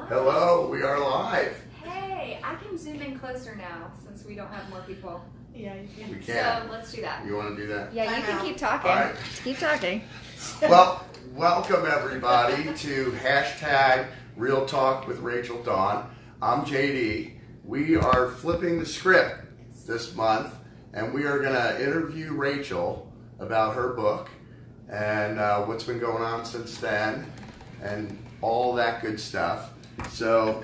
Hello, we are live. Hey, I can zoom in closer now since we don't have more people. Yeah, you can. We can. So let's do that. You want to do that? Yeah, you can keep talking. All right. Keep talking. Well, welcome everybody to hashtag Real Talk with Rachel Dawn. I'm JD. We are flipping the script this month, and we are going to interview Rachel about her book and what's been going on since then and all that good stuff. So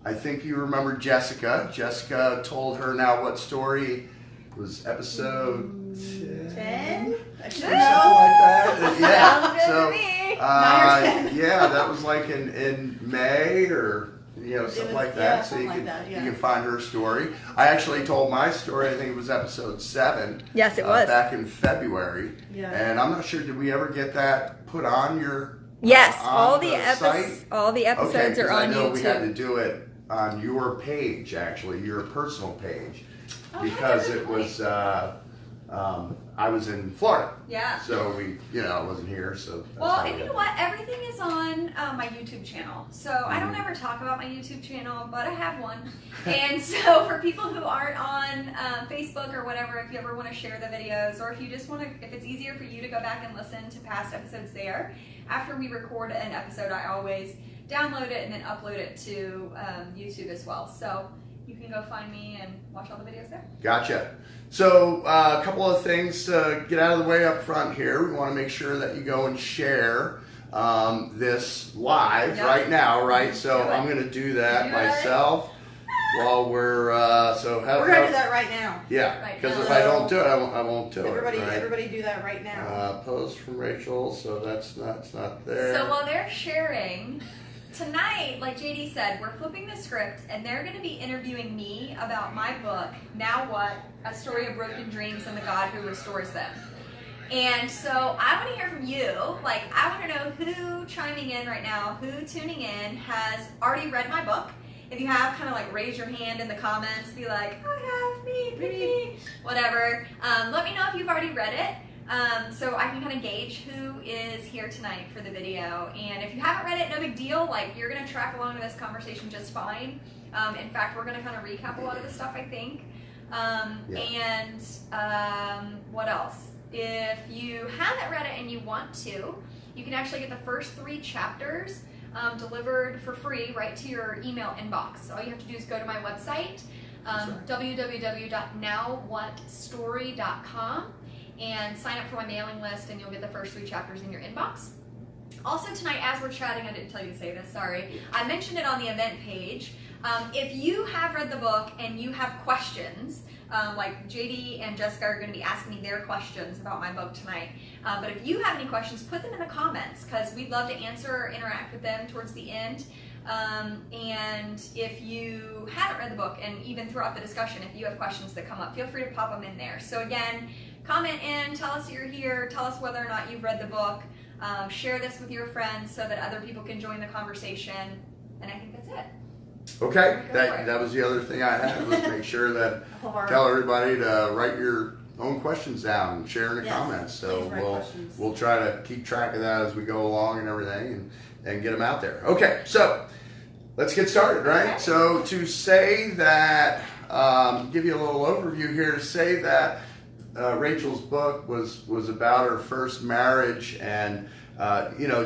I think you remember Jessica. Jessica told her Now What Story. It was episode 10? I should Something know. like that. Yeah. Sounds So good to me. 9 or 10. yeah, that was like in May or something was- like that. yeah, So you something like can that, yeah. you can find her story. I actually told my story. I think it was episode 7. Yes, it was. Back in February. Yeah. And I'm not sure. Did we ever get that put on your? Yes, on all the site? episodes are 'cause on I know YouTube. we had to do it on your page, actually, your personal page, because it was. I was in Florida, Yeah. so I wasn't here, so. that's Well, how and we you did know what? Everything is on my YouTube channel. So I don't Mhm. ever talk about my YouTube channel, but I have one. And so for people who aren't on Facebook or whatever, if you ever want to share the videos, or if you just want to, if it's easier for you to go back and listen to past episodes there, after we record an episode, I always download it and then upload it to YouTube as well. So you can go find me and watch all the videos there. Gotcha. So a couple of things to get out of the way up front here. We want to make sure that you go and share this live Yep. right now, right? So Do it. I'm going to do that Do it. myself while we're We're gonna do that right now. Yeah, Right because now. if I don't do it, I won't do Everybody, it. Right? everybody, do that right now. Post from Rachel, so that's not there. So while they're sharing, tonight, like JD said, we're flipping the script and they're going to be interviewing me about my book, Now What? A Story of Broken Dreams and the God Who Restores Them. And so I want to hear from you. Like, I want to know who chiming in right now, who tuning in has already read my book. If you have, kind of like raise your hand in the comments, be like, I have, me, whatever. Let me know if you've already read it. So I can kind of gauge who is here tonight for the video. And if you haven't read it, no big deal. Like, you're going to track along to this conversation just fine. In fact, we're going to kind of recap a lot of the stuff, I think. And what else? If you haven't read it and you want to, you can actually get the first 3 chapters delivered for free right to your email inbox. All you have to do is go to my website, www.nowwhatstory.com, and sign up for my mailing list, and you'll get the first 3 chapters in your inbox. Also tonight, as we're chatting, I didn't tell you to say this, sorry. I mentioned it on the event page. If you have read the book and you have questions, like JD and Jessica are going to be asking me their questions about my book tonight. But if you have any questions, put them in the comments, because we'd love to answer or interact with them towards the end. And if you haven't read the book, and even throughout the discussion, if you have questions that come up, feel free to pop them in there. So again, comment in, tell us you're here, tell us whether or not you've read the book, share this with your friends so that other people can join the conversation, and I think that's it. Okay, that was the other thing I had, was make sure that tell everybody to write your own questions down and share in the Yes, comments. So please write questions. we'll try to keep track of that as we go along and everything, and get them out there. Okay, so let's get started, right? Okay. So to say that, give you a little overview here, to say that Rachel's book was about her first marriage, and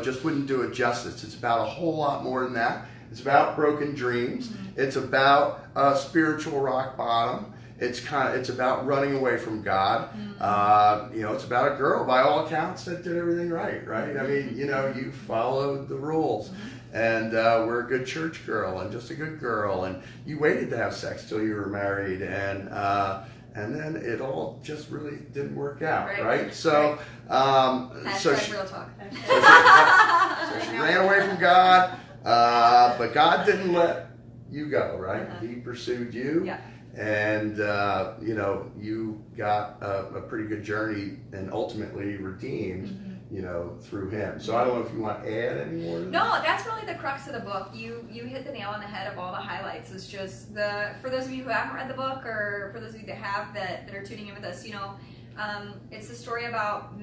just wouldn't do it justice. It's about a whole lot more than that. It's about broken dreams. Mm-hmm. It's about a spiritual rock bottom. It's about running away from God. Mm-hmm. It's about a girl, by all accounts, that did everything right? I mean, you followed the rules, mm-hmm. and were a good church girl and just a good girl, and you waited to have sex till you were married, and then it all just really didn't work out, right? So, Hashtag real talk. so she ran away from God. But God didn't let you go, right? Uh-huh. He pursued you, Yeah. and you got a pretty good journey, and ultimately redeemed, Mm-hmm. through Him. So I don't know if you want to add any more. No, that's really the crux of the book. You hit the nail on the head of all the highlights. It's just for those of you who haven't read the book, or for those of you that have that are tuning in with us, it's the story about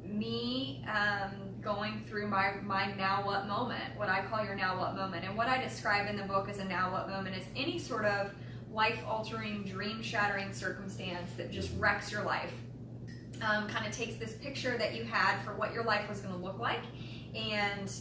me going through my now what moment, what I call your now what moment. And what I describe in the book as a now what moment is any sort of life-altering, dream-shattering circumstance that just wrecks your life. Kind of takes this picture that you had for what your life was going to look like and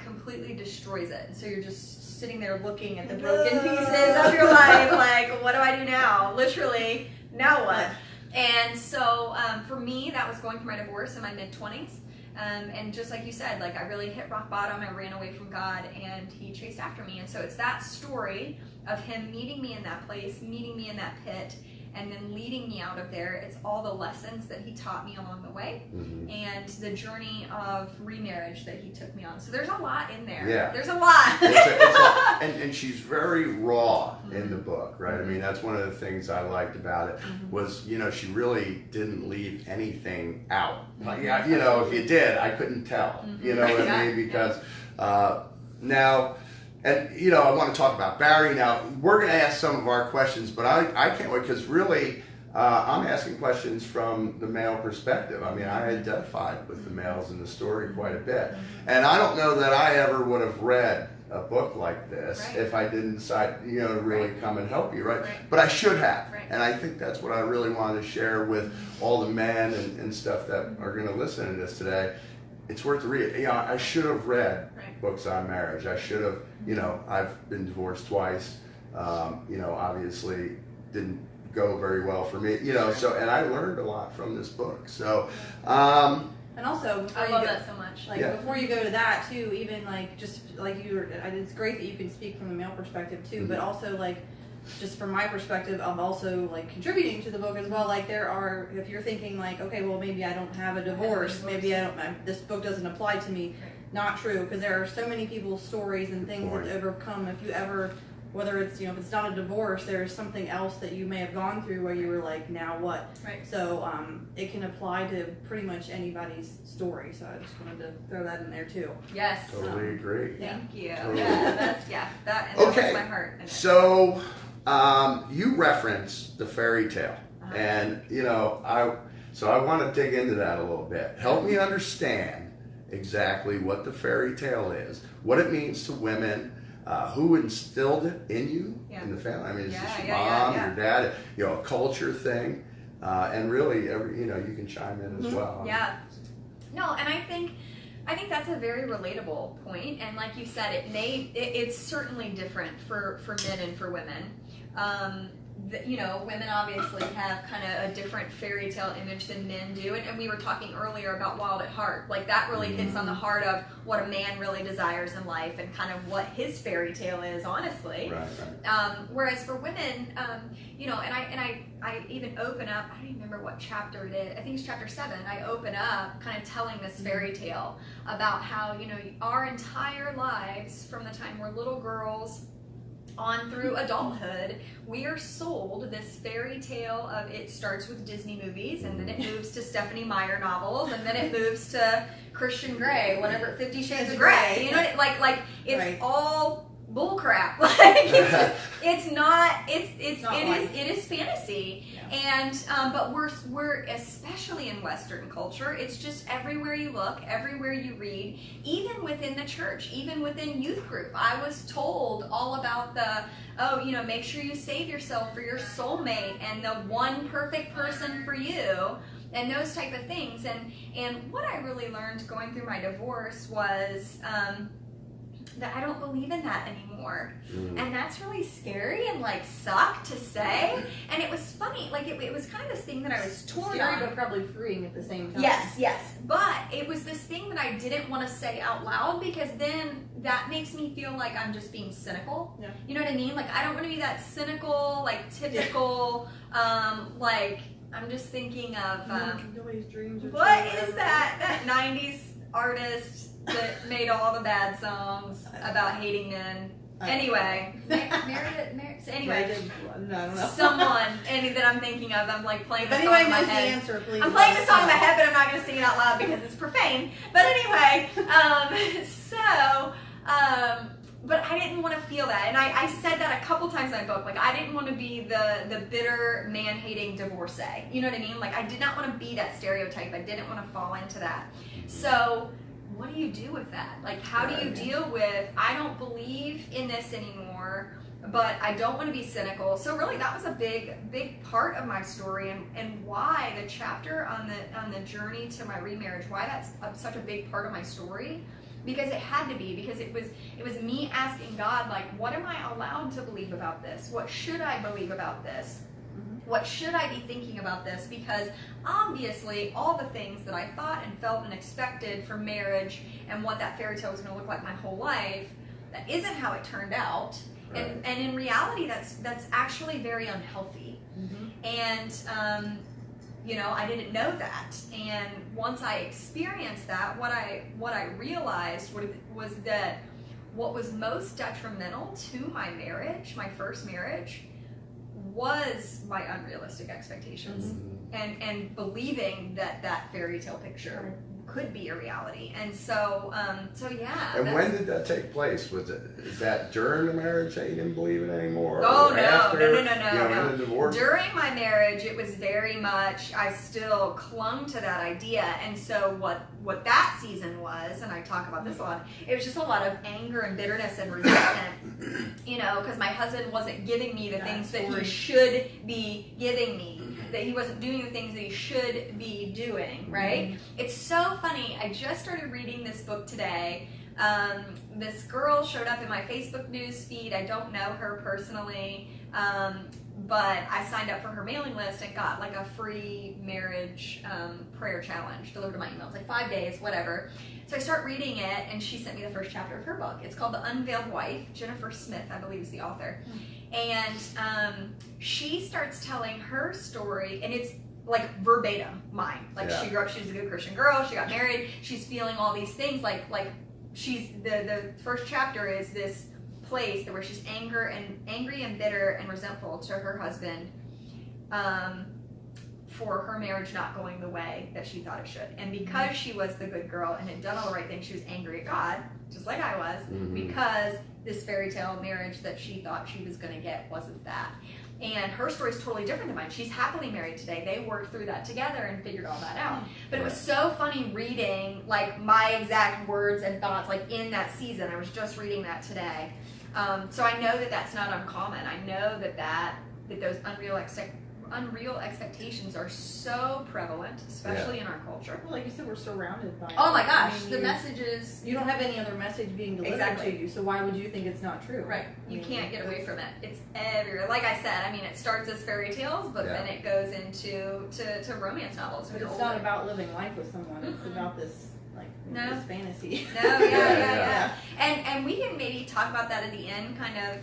completely destroys it. So you're just sitting there looking at the broken pieces of your life, like, what do I do now? Literally, now what? And so for me, that was going through my divorce in my mid-20s. And just like you said, like I really hit rock bottom. I ran away from God and he chased after me. And so it's that story of him meeting me in that place, meeting me in that pit, and then leading me out of there. It's all the lessons that he taught me along the way, and the journey of remarriage that he took me on. So there's a lot in there. Yeah. There's a lot. And she's very raw in the book, right? I mean, that's one of the things I liked about it was, you know, she really didn't leave anything out. Like, yeah, you know, if you did, I couldn't tell. You know what I mean? Because now... And, you know, I want to talk about Barry now. We're going to ask some of our questions, but I can't wait because really I'm asking questions from the male perspective. I mean, I identified with the males in the story quite a bit. And I don't know that I ever would have read a book like this if I didn't decide, you know, to really come and help you, right? But I should have. And I think that's what I really wanted to share with all the men and stuff that are going to listen to this today. It's worth the read. You know, I should have read books on marriage. I should have, you know, I've been divorced twice. You know, obviously didn't go very well for me. You know, so and I learned a lot from this book. So, and also, I love that so much. Like before you go to that too, even like just like you were, it's great that you can speak from the male perspective too, but also like. Just from my perspective, I'm also like contributing to the book as well. Like there are, if you're thinking like, okay, well maybe I don't have a divorce, maybe I don't. This book doesn't apply to me. Not true, because there are so many people's stories and things that overcome. If you ever, whether it's if it's not a divorce, there's something else that you may have gone through where you were like, now what? So it can apply to pretty much anybody's story. So I just wanted to throw that in there too. Yes, totally agree. Thank you. Totally. That okay. my heart. So. You referenced the fairy tale, and you know, I want to dig into that a little bit. Help me understand exactly what the fairy tale is, what it means to women, who instilled it in you, in the family. I mean, is this your mom, your dad, you know, a culture thing, and really, you know, you can chime in as well. Yeah. No, and I think that's a very relatable point, and like you said, it's certainly different for men and for women. You know, women obviously have kind of a different fairy tale image than men do, and we were talking earlier about Wild at Heart. Like that really hits on the heart of what a man really desires in life and kind of what his fairy tale is, honestly. Whereas for women, you know, and I even open up, I don't even remember what chapter it is, I think it's chapter 7, I open up kind of telling this fairy tale about how, you know, our entire lives from the time we're little girls on through adulthood, we are sold this fairy tale of, it starts with Disney movies, and then it moves to Stephanie Meyer novels, and then it moves to Christian Grey, whatever, 50 Shades of Grey. You know, like it's all bullcrap. Like it is fantasy. And but we're especially in Western culture, it's just everywhere you look, everywhere you read, even within the church, even within youth group. I was told all about you know, make sure you save yourself for your soulmate and the one perfect person for you, and those type of things. And what I really learned going through my divorce was that I don't believe in that anymore. And that's really scary and like suck to say. And it was funny, like it was kind of this thing that I was torn scary, on. but probably freeing at the same time. Yes. But it was this thing that I didn't want to say out loud, because then that makes me feel like I'm just being cynical. You know what I mean? Like I don't want to be that cynical, like typical, like I'm just thinking of nobody's dreams. What is that 90s artist that made all the bad songs about hating men? Anyway, someone that I'm thinking of. I'm like playing the song in my head. I'm playing the song in my head, but I'm not going to sing it out loud because it's profane. But anyway, but I didn't want to feel that, and I said that a couple times in my book. Like I didn't want to be the bitter man-hating divorcee. You know what I mean? Like I did not want to be that stereotype. I didn't want to fall into that. So what do you do with that? Like, how do you deal with, I don't believe in this anymore, but I don't want to be cynical. So really that was a big part of my story, and why the chapter on the journey to my remarriage, why that's such a big part of my story, because it had to be, because it was me asking God, like, what am I allowed to believe about this? What should I believe about this? What should I be thinking about this? Because obviously all the things that I thought and felt and expected from marriage and what that fairy tale was going to look like my whole life, that isn't how it turned out. Right. And in reality, that's actually very unhealthy. And you know, I didn't know that. And once I experienced that, what I realized was that what was most detrimental to my marriage, my first marriage, was my unrealistic expectations, and believing that fairy tale picture could be a reality. And so yeah. And when did that take place? Is that during the marriage that you didn't believe it anymore? Oh, or no, after, no. In the divorce? During my marriage, it was very much, I still clung to that idea. And so what that season was, and I talk about this a lot, it was just a lot of anger and bitterness and resentment, you know, because my husband wasn't giving me the things that he should be giving me, that he wasn't doing the things that he should be doing, right? It's so funny. I just started reading this book today. This girl showed up in my Facebook news feed. I don't know her personally, but I signed up for her mailing list and got like a free marriage prayer challenge delivered to my email. It's like 5 days, whatever. So I start reading it, and she sent me the first chapter of her book. It's called The Unveiled Wife. Jennifer Smith, I believe, is the author. And she starts telling her story, and it's like verbatim mine. Like, she grew up, she was a good Christian girl, she got married, she's feeling all these things, like she's, the first chapter is this place where she's angry and bitter and resentful to her husband for her marriage not going the way that she thought it should. And because she was the good girl and had done all the right things, she was angry at God, just like I was, because this fairy tale marriage that she thought she was going to get wasn't that. And her story is totally different than mine. She's happily married today. They worked through that together and figured all that out. But it was so funny reading like my exact words and thoughts like in that season. I was just reading that today. So I know that that's not uncommon. I know that those unreal expectations are so prevalent, especially in our culture. Well, like you said, we're surrounded by. Oh my gosh, I mean, the messages. You don't have any other message being delivered to you, so why would you think it's not true? Right. You can't get away from it. It's everywhere. Like I said, I mean, it starts as fairy tales, but then it goes into to romance novels. But it's not about living life with someone. It's about this this fantasy. No, yeah. And we can maybe talk about that at the end, kind of,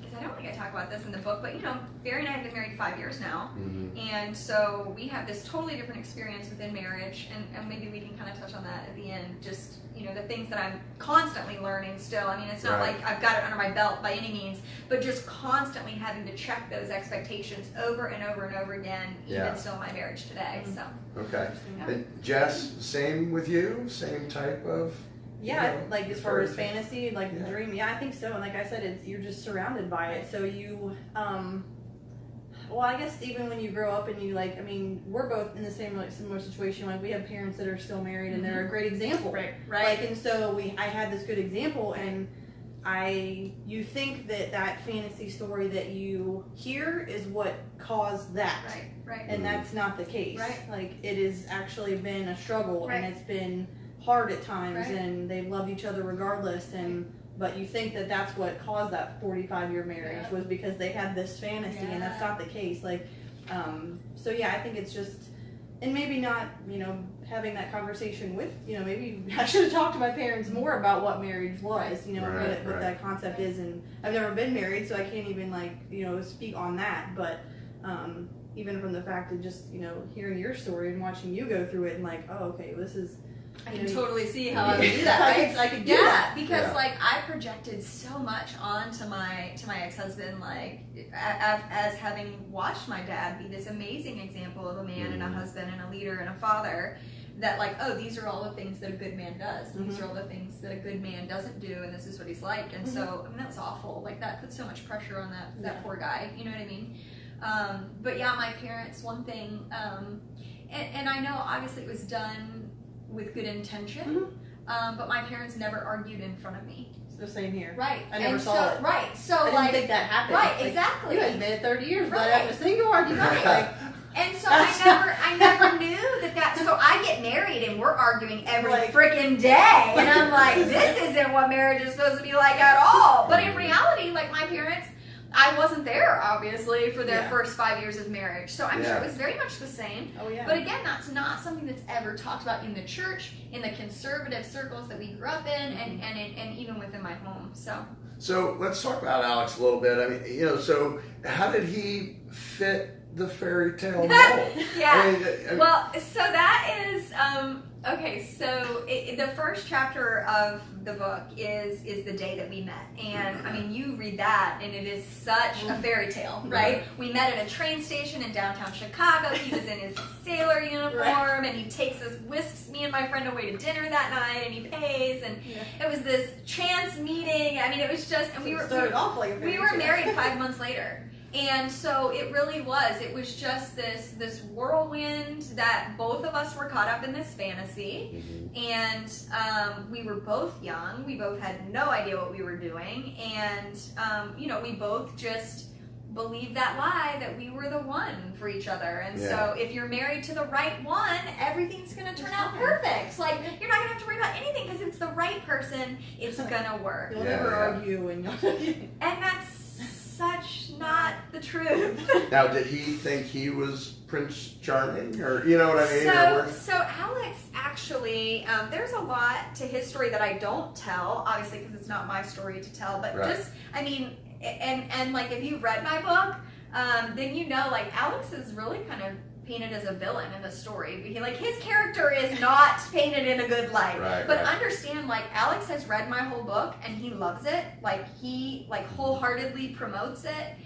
because I don't think I talk about this in the book, but you know, Barry and I have been married 5 years now, and so we have this totally different experience within marriage, and maybe we can kind of touch on that at the end, just, you know, the things that I'm constantly learning still. I mean, it's not like I've got it under my belt by any means, but just constantly having to check those expectations over and over and over again, even still in my marriage today, so. Okay. And Jess, same with you? Same type of... Yeah, you know, like as far as fantasy, like the dream, I think so. And like I said, you're just surrounded by it. So you, well, I guess even when you grow up and you like, I mean, we're both in the same similar situation. Like we have parents that are still married, and they're a great example, right? Like, and so I had this good example, and you think that fantasy story that you hear is what caused that, right, and that's not the case, right? Like it has actually been a struggle, and it's been hard at times, and they loved each other regardless, but you think that that's what caused that 45-year marriage was because they had this fantasy, and that's not the case. Like, so yeah, I think it's just, and maybe not, you know, having that conversation with, you know, maybe I should have talked to my parents more about what marriage was, you know, what that concept is, and I've never been married, so I can't even like, you know, speak on that, but even from the fact of just, you know, hearing your story and watching you go through it and like, oh, okay, this is, I can totally see how I would do that, right? I could do that. Because like I projected so much onto my ex-husband, like as having watched my dad be this amazing example of a man and a husband and a leader and a father, that like, oh, these are all the things that a good man does. These are all the things that a good man doesn't do, and this is what he's like. And so, I mean, that was awful. Like that put so much pressure on that poor guy. You know what I mean? But yeah, my parents, one thing, and I know obviously it was done with good intention, but my parents never argued in front of me. It's the same here. Right. I never And saw it. Right. So I didn't like think that happened. right, Like, exactly. You guys made it 30 years Right. without having a single argument. Right. Like, And so I never knew that. So I get married and we're arguing every Like- freaking day, and I'm like, this isn't what marriage is supposed to be like at all. But in reality, like my parents, I wasn't there obviously for their Yeah. first 5 years of marriage, so I'm sure Yeah. it was very much the same. oh yeah. But again, that's not something that's ever talked about in the church, in the conservative circles that we grew up in, and even within my home. So let's talk about Alex a little bit. I mean, so how did he fit the fairy tale mold? Yeah. I mean, Well, so that is okay. So the first chapter of the book is the day that we met, and I mean, you read that, and it is such a fairy tale, right? We met at a train station in downtown Chicago. He was in his sailor uniform, and he whisks me and my friend away to dinner that night, and he pays, and it was this chance meeting. I mean, it was just, and we started off like a fairy we were tale. married 5 months later. And so it really was. It was just this whirlwind that both of us were caught up in this fantasy. And we were both young. We both had no idea what we were doing. And, we both just believed that lie that we were the one for each other. And so if you're married to the right one, everything's going to turn out perfect. Like, you're not going to have to worry about anything because it's the right person. It's going to work. You'll never argue, and And that's such not the truth. now, did he think he was Prince Charming, or you know what I mean? So Alex actually, there's a lot to his story that I don't tell, obviously, because it's not my story to tell. But just, I mean, and like if you've read my book, then you know, like Alex is really kind of painted as a villain in the story. His character is not painted in a good light. But understand, like Alex has read my whole book and he loves it. Like he wholeheartedly promotes it.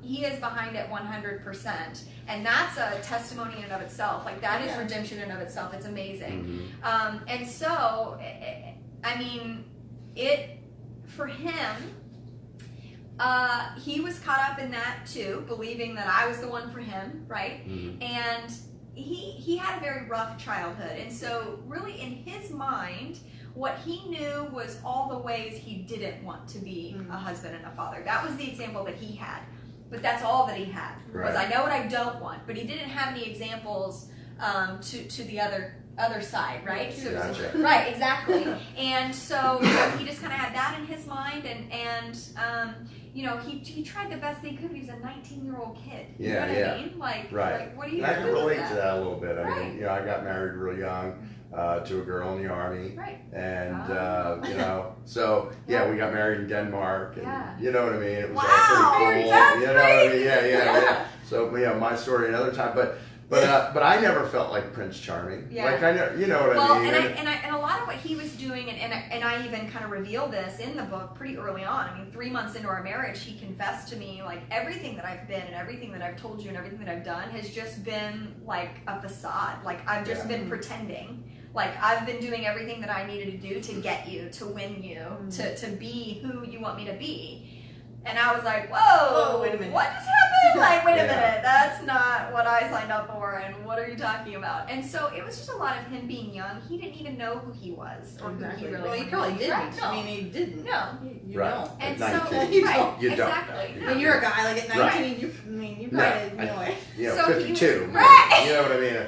He is behind it 100%, and that's a testimony in and of itself. Like that is redemption in and of itself. It's amazing. And so, I mean, for him. He was caught up in that too, believing that I was the one for him, right? And he had a very rough childhood, and so really in his mind, what he knew was all the ways he didn't want to be a husband and a father. That was the example that he had, but that's all that he had. Was I know what I don't want, but he didn't have any examples to the other side, right? So, right, exactly. And so he just kind of had that in his mind, and he tried the best he could. He was a 19-year-old kid. You know what I mean? Like, what do you? I can do with relate that? to that a little bit. I mean, I got married real young to a girl in the army, and so we got married in Denmark, and you know what I mean. It was all pretty cool. That's you know crazy. what I mean? Yeah. So my story another time, but I never felt like Prince Charming. Yeah. Like I know, you know what well, I mean. And a lot of what he was doing, and I even kind of reveal this in the book pretty early on. I mean, 3 months into our marriage, he confessed to me like everything that I've been and everything that I've told you and everything that I've done has just been like a facade. Like I've just been pretending. Like I've been doing everything that I needed to do to get you, to win you, to be who you want me to be. And I was like, whoa, wait a minute. what just happened? Like, wait a minute, that's not what I signed up for, and what are you talking about? And so it was just a lot of him being young. He didn't even know who he was, or who he really Well, he wanted probably to be. didn't. Right, no. I mean, he didn't. No. You Right. don't. And At so, 19, you right, don't. exactly. When you're a guy, like at 19, Right. you probably know it. So he 52. was- right. You know what I mean?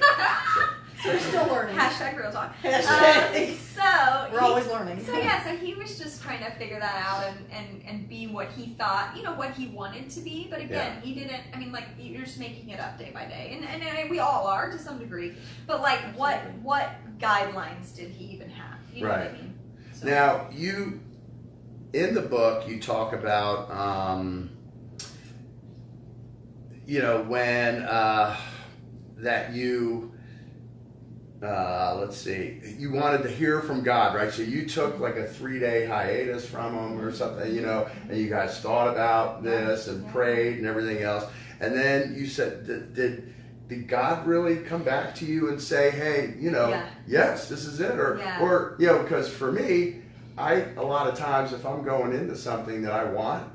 We're still learning. Hashtag real talk. Hashtag. We're always learning. So he was just trying to figure that out and be what he thought, what he wanted to be. But again, he didn't. I mean, like you're just making it up day by day, and we all are to some degree. But like, what guidelines did he even have? You know what I mean? So. Now in the book you talk about when that you. Let's see. You wanted to hear from God, right? So you took like a 3-day hiatus from him or something, and you guys thought about this and prayed and everything else. And then you said, did God really come back to you and say, hey, yes, this is it? Or because for me, a lot of times if I'm going into something that I want,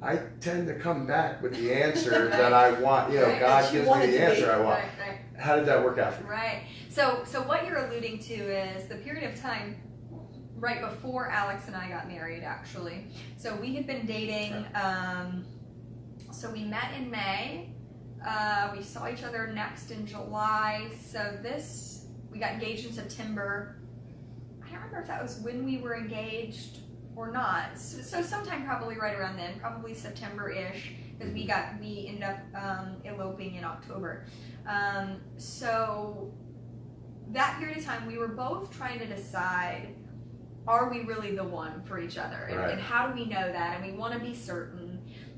I tend to come back with the answer that I want. God gives me the answer I want. Right. How did that work out for you? Right. So what you're alluding to is the period of time right before Alex and I got married, actually. So we had been dating. So we met in May. We saw each other next in July. So we got engaged in September. I don't remember if that was when we were engaged or not. So sometime probably right around then, probably September-ish, because we ended up eloping in October. So that period of time, we were both trying to decide, are we really the one for each other? Right. And how do we know that? And we want to be certain.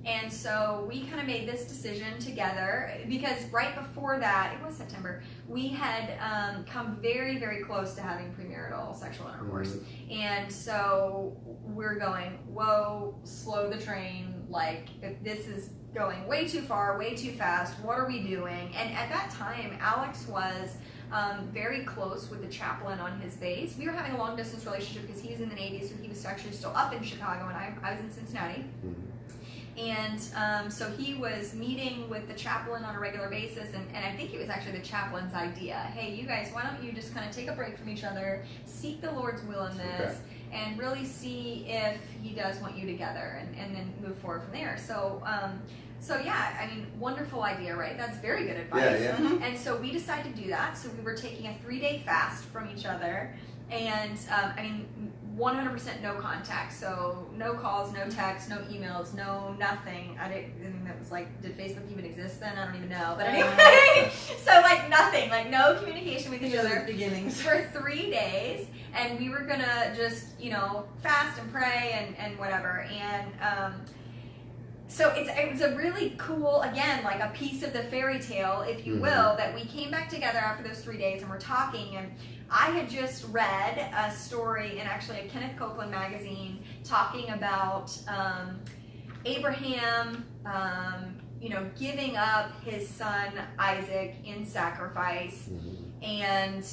And so we kind of made this decision together, because right before that, it was September, we had come very, very close to having premarital sexual intercourse. And so we're going, whoa, slow the train. Like, if this is going way too far, way too fast, what are we doing? And at that time, Alex was very close with the chaplain on his base. We were having a long distance relationship because he was in the Navy, so he was actually still up in Chicago, and I was in Cincinnati. And so he was meeting with the chaplain on a regular basis, and I think it was actually the chaplain's idea. Hey, you guys, why don't you just kind of take a break from each other, seek the Lord's will in this, and really see if he does want you together, and then move forward from there. So, yeah, I mean, wonderful idea, right? That's very good advice. Yeah. And so we decided to do that. So we were taking a 3-day fast from each other, and 100% no contact, so no calls, no texts, no emails, no nothing. I think that was like, did Facebook even exist then? I don't even know. But anyway, so like nothing, like no communication with each other beginnings for 3 days, and we were gonna just fast and pray and whatever. And so it was a really cool, again, like a piece of the fairy tale, if you will, that we came back together after those 3 days and we're talking. And I had just read a story in actually a Kenneth Copeland magazine talking about Abraham, giving up his son Isaac in sacrifice, and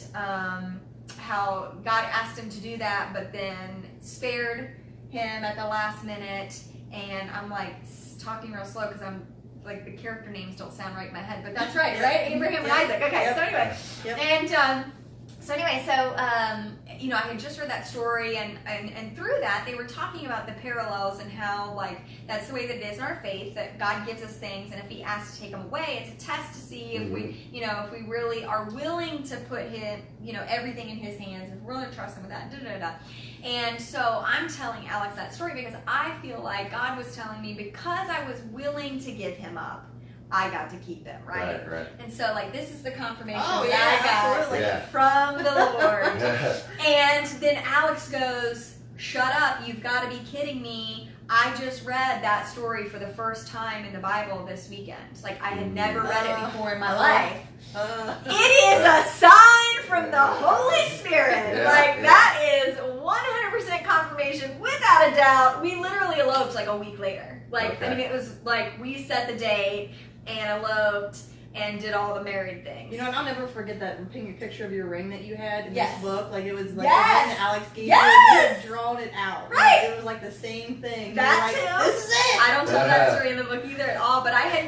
how God asked him to do that, but then spared him at the last minute. And I'm like talking real slow because I'm like, the character names don't sound right in my head, but that's right, right? Abraham and Isaac. Okay, so anyway, and I had just read that story, and through that, they were talking about the parallels and how, like, that's the way that it is in our faith, that God gives us things, and if He asks to take them away, it's a test to see if if we really are willing to put Him, everything in His hands, if we're willing to trust Him with that, And so I'm telling Alex that story because I feel like God was telling me, because I was willing to give Him up, I got to keep him, right? And so, like, this is the confirmation that I got from the Lord. And then Alex goes, shut up, you've got to be kidding me. I just read that story for the first time in the Bible this weekend. Like, I had never read it before in my life. It is a sign from the Holy Spirit. Like, that is 100% confirmation, without a doubt. We literally eloped like a week later. Like, I mean, it was like we set the date and eloped and did all the married things. And I'll never forget that picture of your ring that you had in this book. Like, it was like the ring that Alex gave you. You had drawn it out. Right. Like, it was like the same thing. That too. This is it. I don't tell that story in the book either at all, but I had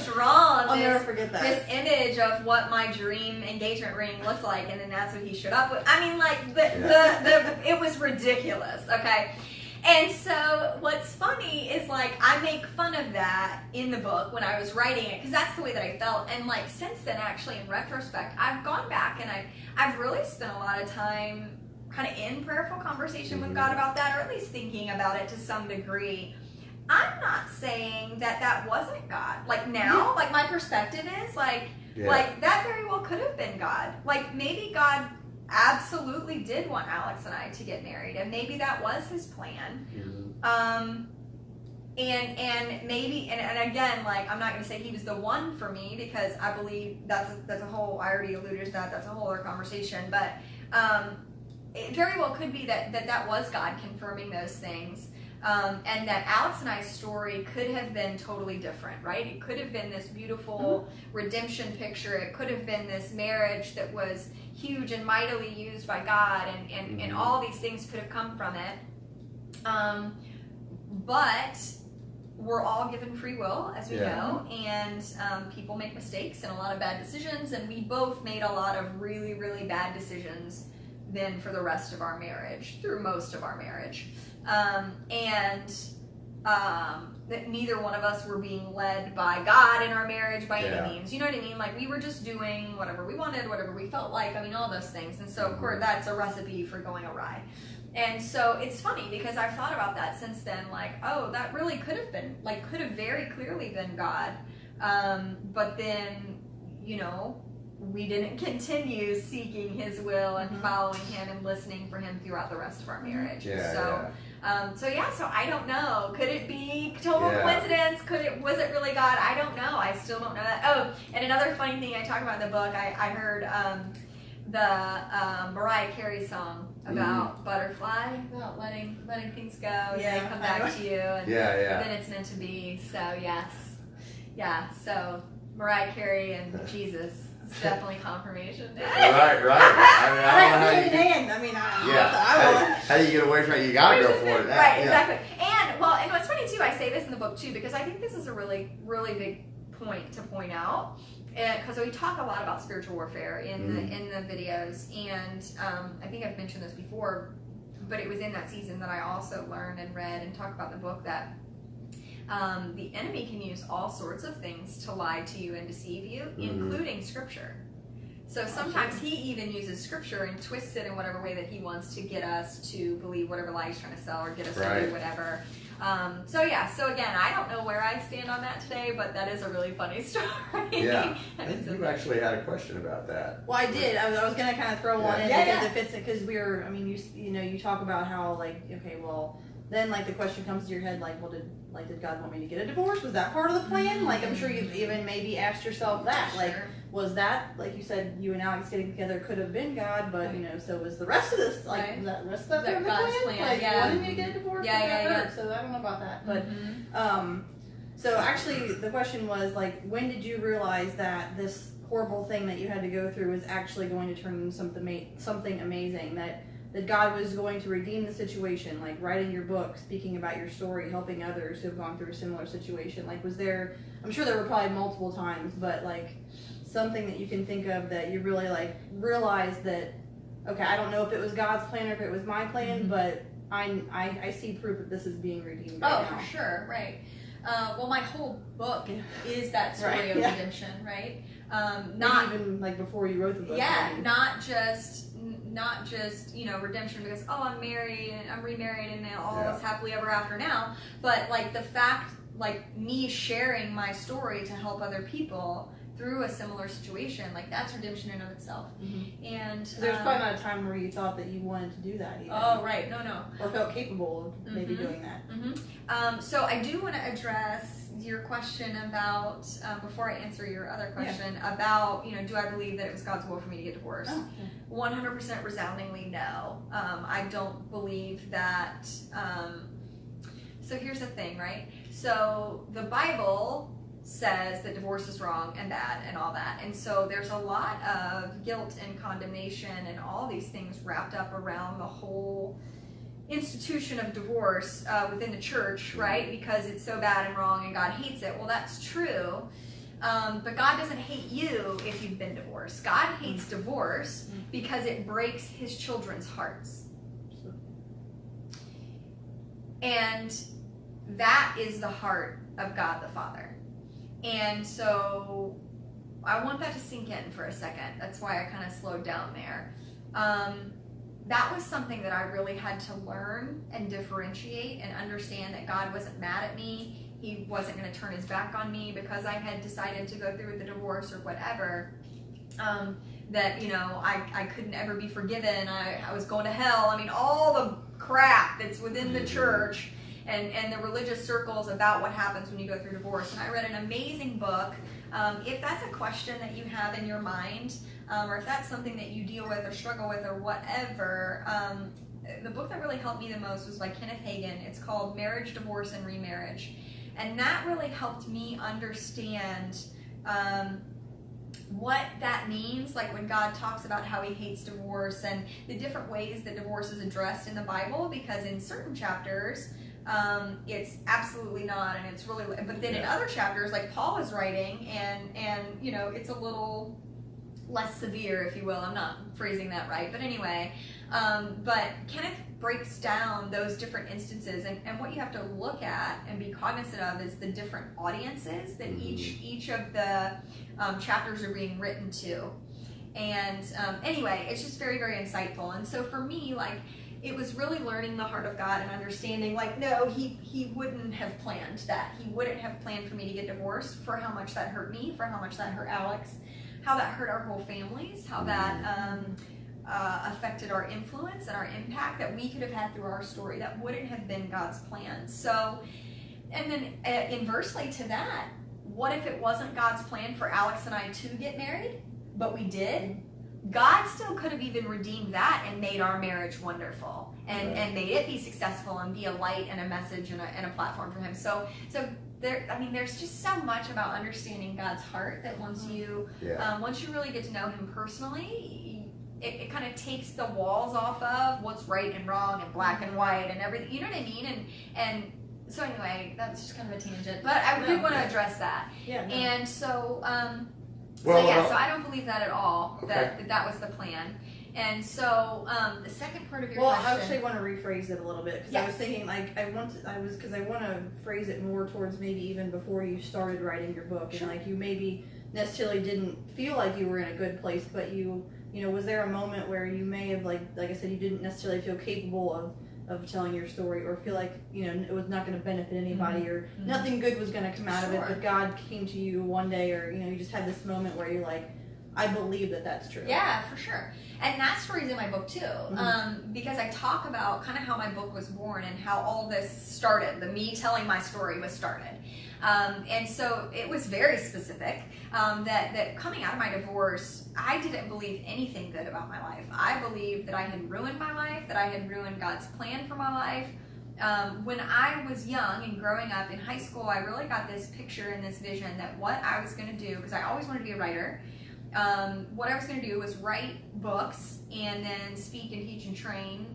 drawn I'll never forget that. this image of what my dream engagement ring looked like, and then that's what he showed up with. I mean, like, it was ridiculous, okay? And so what's funny is, like, I make fun of that in the book when I was writing it, because that's the way that I felt. And, like, since then, actually, in retrospect, I've gone back and I've really spent a lot of time kind of in prayerful conversation with God about that, or at least thinking about it to some degree. I'm not saying that wasn't God. Like, now, like, my perspective is, like, that very well could have been God. Like, maybe God absolutely did want Alex and I to get married, and maybe that was His plan. And maybe, and again, like, I'm not going to say He was the one for me, because I believe that's a whole, I already alluded to that's a whole other conversation, but it very well could be that was God confirming those things. And that Alex and I's story could have been totally different, right? It could have been this beautiful redemption picture. It could have been this marriage that was huge and mightily used by God, and all these things could have come from it. But we're all given free will, as we know, and people make mistakes and a lot of bad decisions, and we both made a lot of really, really bad decisions then for the rest of our marriage, through most of our marriage. That neither one of us were being led by God in our marriage by any means. You know what I mean? Like, we were just doing whatever we wanted, whatever we felt like. I mean, all those things. And so, of course, that's a recipe for going awry. And so it's funny because I've thought about that since then. Like, oh, that really could have been, like, could have very clearly been God. But then, you know, we didn't continue seeking his will and following him and listening for him throughout the rest of our marriage. So I don't know. Could it be total coincidence? Was it really God? I don't know. I still don't know that. Oh, and another funny thing I talk about in the book, I heard the Mariah Carey song about butterfly, about letting things go and they come back to you, and then it's meant to be. So so Mariah Carey and Jesus. It's definitely confirmation. Right. I mean, I don't know how you get away from it. You gotta go for it. Right, exactly. And what's funny too, I say this in the book too, because I think this is a really, really big point to point out. Because we talk a lot about spiritual warfare in the videos, and I think I've mentioned this before, but it was in that season that I also learned and read and talked about in the book that the enemy can use all sorts of things to lie to you and deceive you, including scripture. So sometimes he even uses scripture and twists it in whatever way that he wants to get us to believe whatever lie he's trying to sell or get us to do whatever. So again, I don't know where I stand on that today, but that is a really funny story. Yeah, I think you actually had a question about that. Well, I did. I was going to kind of throw one in because it fits it, because we're, I mean, you talk about how, like, okay, well, then, like, the question comes to your head, like, well, did God want me to get a divorce? Was that part of the plan? Like, I'm sure you've even maybe asked yourself that. Like, was that, like you said, you and Alex getting together could have been God, but, you know, so was the rest of this, like, was that rest of that God's plan? Like, wanted me to get a divorce? So I don't know about that. But, so actually, the question was, like, when did you realize that this horrible thing that you had to go through was actually going to turn into something amazing, that God was going to redeem the situation, like writing your book, speaking about your story, helping others who have gone through a similar situation? Like, was there, I'm sure there were probably multiple times, but like something that you can think of that you really like realized that, okay, I don't know if it was God's plan or if it was my plan, but I see proof that this is being redeemed right now. For sure, right. Well, my whole book is that story of redemption, right? Not even like before you wrote the book. Not just you know, redemption because I'm married and I'm remarried and all is happily ever after now, but like the fact, like me sharing my story to help other people through a similar situation, like that's redemption in and of itself. And there's probably not a time where you thought that you wanted to do that either. Oh right, no. Or felt capable of maybe doing that. So I do want to address your question about, before I answer your other question, about, you know, do I believe that it was God's will for me to get divorced? 100% resoundingly no. I don't believe that. So here's the thing, right? So the Bible says that divorce is wrong and bad and all that. And so there's a lot of guilt and condemnation and all these things wrapped up around the whole institution of divorce within the church, right? Because it's so bad and wrong and God hates it. Well, that's true. But God doesn't hate you if you've been divorced. God hates divorce because it breaks his children's hearts. And that is the heart of God the Father. And so I want that to sink in for a second. That's why I kind of slowed down there. That was something that I really had to learn and differentiate and understand that God wasn't mad at me. He wasn't going to turn his back on me because I had decided to go through with the divorce or whatever. That, you know, I couldn't ever be forgiven. I was going to hell. I mean, all the crap that's within the church and the religious circles about what happens when you go through divorce. And I read an amazing book. If that's a question that you have in your mind, or if that's something that you deal with or struggle with or whatever, the book that really helped me the most was by Kenneth Hagin. It's called Marriage, Divorce, and Remarriage. And that really helped me understand what that means, like when God talks about how he hates divorce and the different ways that divorce is addressed in the Bible, because in certain chapters, it's absolutely not, and it's really, but then in other chapters, like Paul is writing, and you know, it's a little less severe, if you will. I'm not phrasing that right, but anyway. But Kenneth breaks down those different instances, and what you have to look at and be cognizant of is the different audiences that each of the chapters are being written to. And anyway, it's just very, very insightful. And so for me, like, it was really learning the heart of God and understanding, like, no, he wouldn't have planned that. He wouldn't have planned for me to get divorced, for how much that hurt me, for how much that hurt Alex, how that hurt our whole families, how that affected our influence and our impact that we could have had through our story. That wouldn't have been God's plan. So, and then inversely to that, what if it wasn't God's plan for Alex and I to get married, but we did? God still could have even redeemed that and made our marriage wonderful and made it be successful and be a light and a message and a platform for him. So there, I mean, there's just so much about understanding God's heart that once you really get to know him personally, it kind of takes the walls off of what's right and wrong and black and white and everything. You know what I mean? And so anyway, that's just kind of a tangent, but I did want to address that. Yeah. No. And so. So I don't believe that at all, that was the plan. And so the second part of your question. Well, I actually want to rephrase it a little bit, because I was thinking, like, I want to phrase it more towards maybe even before you started writing your book. Sure. And like, you maybe necessarily didn't feel like you were in a good place, but you know, was there a moment where you may have, like I said, you didn't necessarily feel capable of telling your story, or feel like, you know, it was not going to benefit anybody, or nothing good was going to come out of it, but God came to you one day, or, you know, you just had this moment where you're like, I believe that that's true. Yeah, for sure. And that story's in my book too, because I talk about kind of how my book was born and how all this started. The me telling my story was started. And so it was very specific that coming out of my divorce, I didn't believe anything good about my life. I believed that I had ruined my life, that I had ruined God's plan for my life. When I was young and growing up in high school, I really got this picture and this vision that what I was going to do, because I always wanted to be a writer, what I was going to do was write books and then speak and teach and train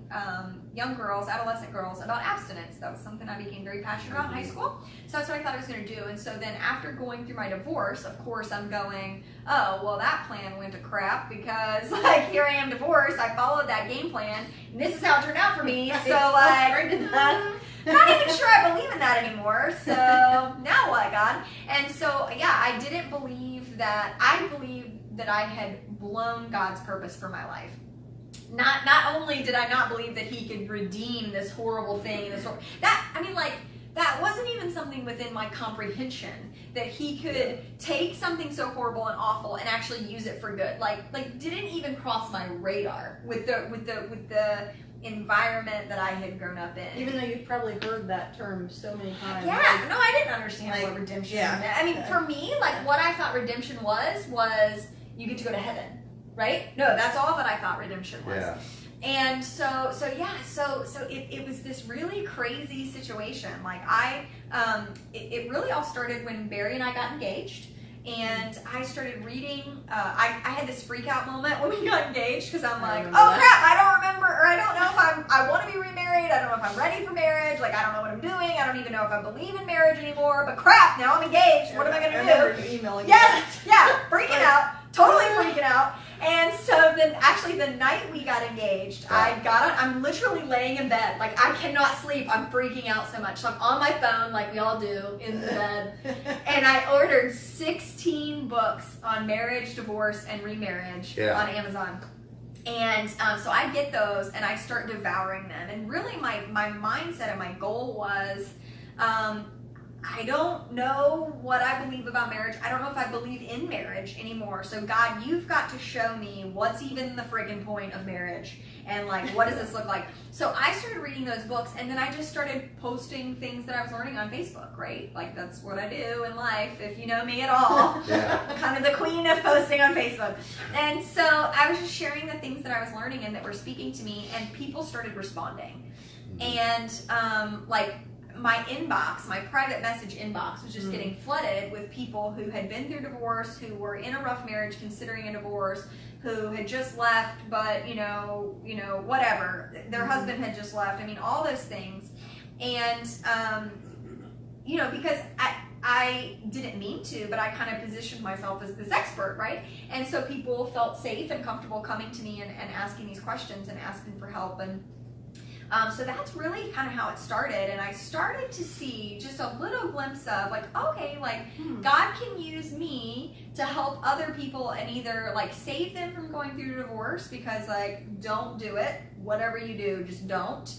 young girls, adolescent girls, about abstinence. That was something I became very passionate about in high school. So that's what I thought I was going to do. And so then after going through my divorce, of course, I'm going, oh, well, that plan went to crap, because, like, here I am divorced. I followed that game plan, and this is how it turned out for me. So, like, not even sure I believe in that anymore. So now what, God? And so, yeah, I didn't believe that. I believed that I had blown God's purpose for my life. Not only did I not believe that he could redeem this horrible thing, that wasn't even something within my comprehension, that he could take something so horrible and awful and actually use it for good. Like didn't even cross my radar with the environment that I had grown up in. Even though you've probably heard that term so many times. Yeah, like, no, I didn't understand what redemption meant. I mean, for me, like, what I thought redemption was you get to go to heaven, right? No, that's all that I thought redemption was. Yeah. And so it was this really crazy situation. Like, it really all started when Barry and I got engaged. And I started reading, I had this freak out moment when we got engaged, because I'm like, oh crap, I don't remember, or I don't know if I want to be remarried, I don't know if I'm ready for marriage, like, I don't know what I'm doing, I don't even know if I believe in marriage anymore, but crap, now I'm engaged, what am I going to do? I remember you emailing me. Yes, yeah, freaking out, totally freaking out. And so then, actually, the night we got engaged, I'm literally laying in bed. Like, I cannot sleep. I'm freaking out so much. So I'm on my phone, like we all do, in the bed. And I ordered 16 books on marriage, divorce, and remarriage on Amazon. And so I get those, and I start devouring them. And really, my mindset and my goal was, I don't know what I believe about marriage. I don't know if I believe in marriage anymore. So God, you've got to show me what's even the friggin' point of marriage. And, like, what does this look like? So I started reading those books, and then I just started posting things that I was learning on Facebook, right? Like, that's what I do in life, if you know me at all. Kind of the queen of posting on Facebook. And so I was just sharing the things that I was learning and that were speaking to me, and people started responding. And, my inbox, my private message inbox, was just getting flooded with people who had been through divorce, who were in a rough marriage considering a divorce, who had just left, but, you know, whatever. Their husband had just left. I mean, all those things. And, because I didn't mean to, but I kind of positioned myself as this expert, right? And so people felt safe and comfortable coming to me and asking these questions and asking for help. And so that's really kind of how it started. And I started to see just a little glimpse of like, okay, like God can use me to help other people and either like save them from going through divorce, because like, don't do it. Whatever you do, just don't.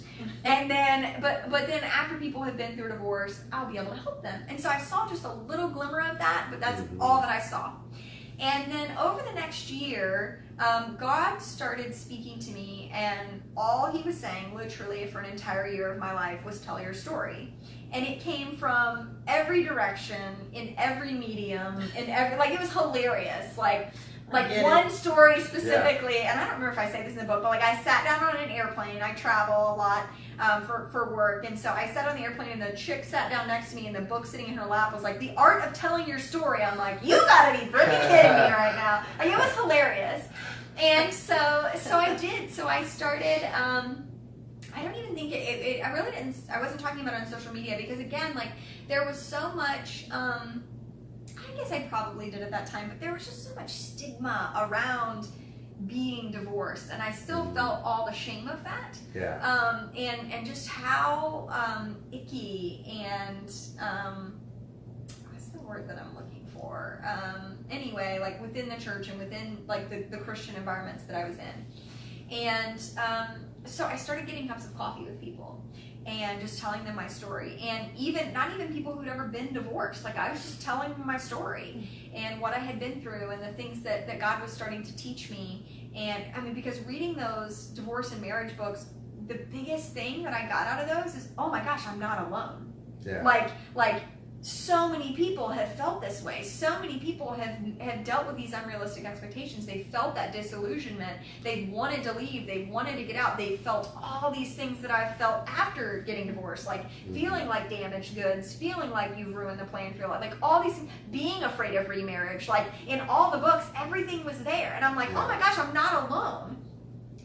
And then, but then after people have been through divorce, I'll be able to help them. And so I saw just a little glimmer of that, but that's all that I saw. And then over the next year, God started speaking to me, and all he was saying, literally for an entire year of my life, was tell your story. And it came from every direction, in every medium, in every, like, it was hilarious. Like one story specifically, and I don't remember if I say this in the book, but like I sat down on an airplane. I travel a lot for work, and so I sat on the airplane, and the chick sat down next to me, and the book sitting in her lap was like, The Art of Telling Your Story. I'm like, you gotta be freaking kidding me right now. Like, it was hilarious. And so I did. So I started, I don't even think I really didn't, I wasn't talking about it on social media, because again, like, there was so much, I guess I probably did at that time, but there was just so much stigma around being divorced, and I still felt all the shame of that. Yeah. And just how icky and what's the word that I'm looking for? Anyway, like within the church and within like the Christian environments that I was in. And so I started getting cups of coffee with people and just telling them my story, and not even people who'd ever been divorced. Like, I was just telling them my story and what I had been through and the things that God was starting to teach me. And I mean, because reading those divorce and marriage books, the biggest thing that I got out of those is, oh my gosh, I'm not alone. Yeah. Like so many people have felt this way. So many people have dealt with these unrealistic expectations. They felt that disillusionment. They wanted to leave. They wanted to get out. They felt all these things that I felt after getting divorced, like feeling like damaged goods, feeling like you've ruined the plan for your life, like all these things, being afraid of remarriage. Like, in all the books, everything was there. And I'm like, oh my gosh, I'm not alone.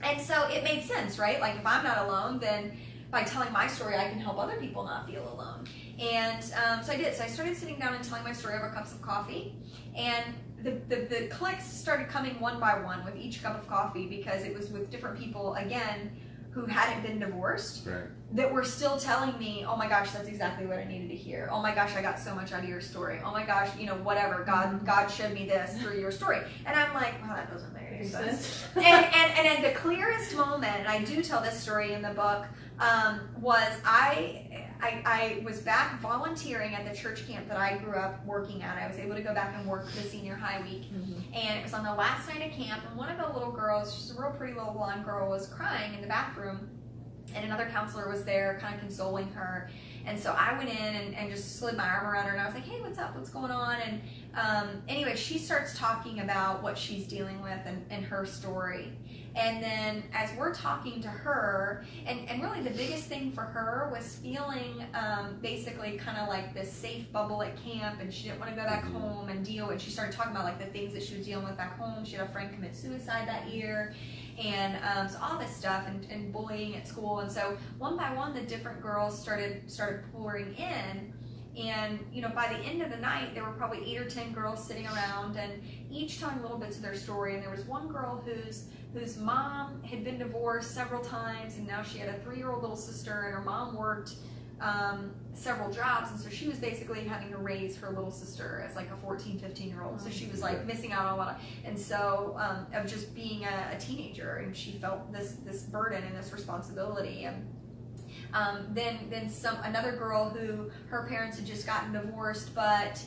And so it made sense, right? Like, if I'm not alone, then by telling my story, I can help other people not feel alone. And so I did. So I started sitting down and telling my story over cups of coffee. And the clicks started coming one by one with each cup of coffee, because it was with different people, again, who hadn't been divorced, Right. that were still telling me, oh my gosh, that's exactly what I needed to hear. Oh my gosh, I got so much out of your story. Oh my gosh, whatever. God showed me this through your story. And I'm like, well, that doesn't make any sense. and the clearest moment, and I do tell this story in the book, was I was back volunteering at the church camp that I grew up working at. I was able to go back and work the senior high week. And it was on the last night of camp, and one of the little girls, she's a real pretty little blonde girl, was crying in the bathroom, and another counselor was there kind of consoling her. And so I went in and just slid my arm around her, and I was like, hey, what's up? What's going on? And anyway, she starts talking about what she's dealing with and her story. And then as we're talking to her, and really the biggest thing for her was feeling basically kind of like this safe bubble at camp, and she didn't want to go back home and deal with, she started talking about like the things that she was dealing with back home. She had a friend commit suicide that year, and so all this stuff, and bullying at school. And so one by one, the different girls started pouring in. And by the end of the night, there were probably 8 or 10 girls sitting around, and each telling little bits of their story. And there was one girl whose mom had been divorced several times, and now she had a 3-year-old little sister, and her mom worked several jobs, and so she was basically having to raise her little sister as like a 14, 15-year-old. So she was like missing out on a lot of, and so of just being a teenager, and she felt this burden and this responsibility. And then another girl who her parents had just gotten divorced, but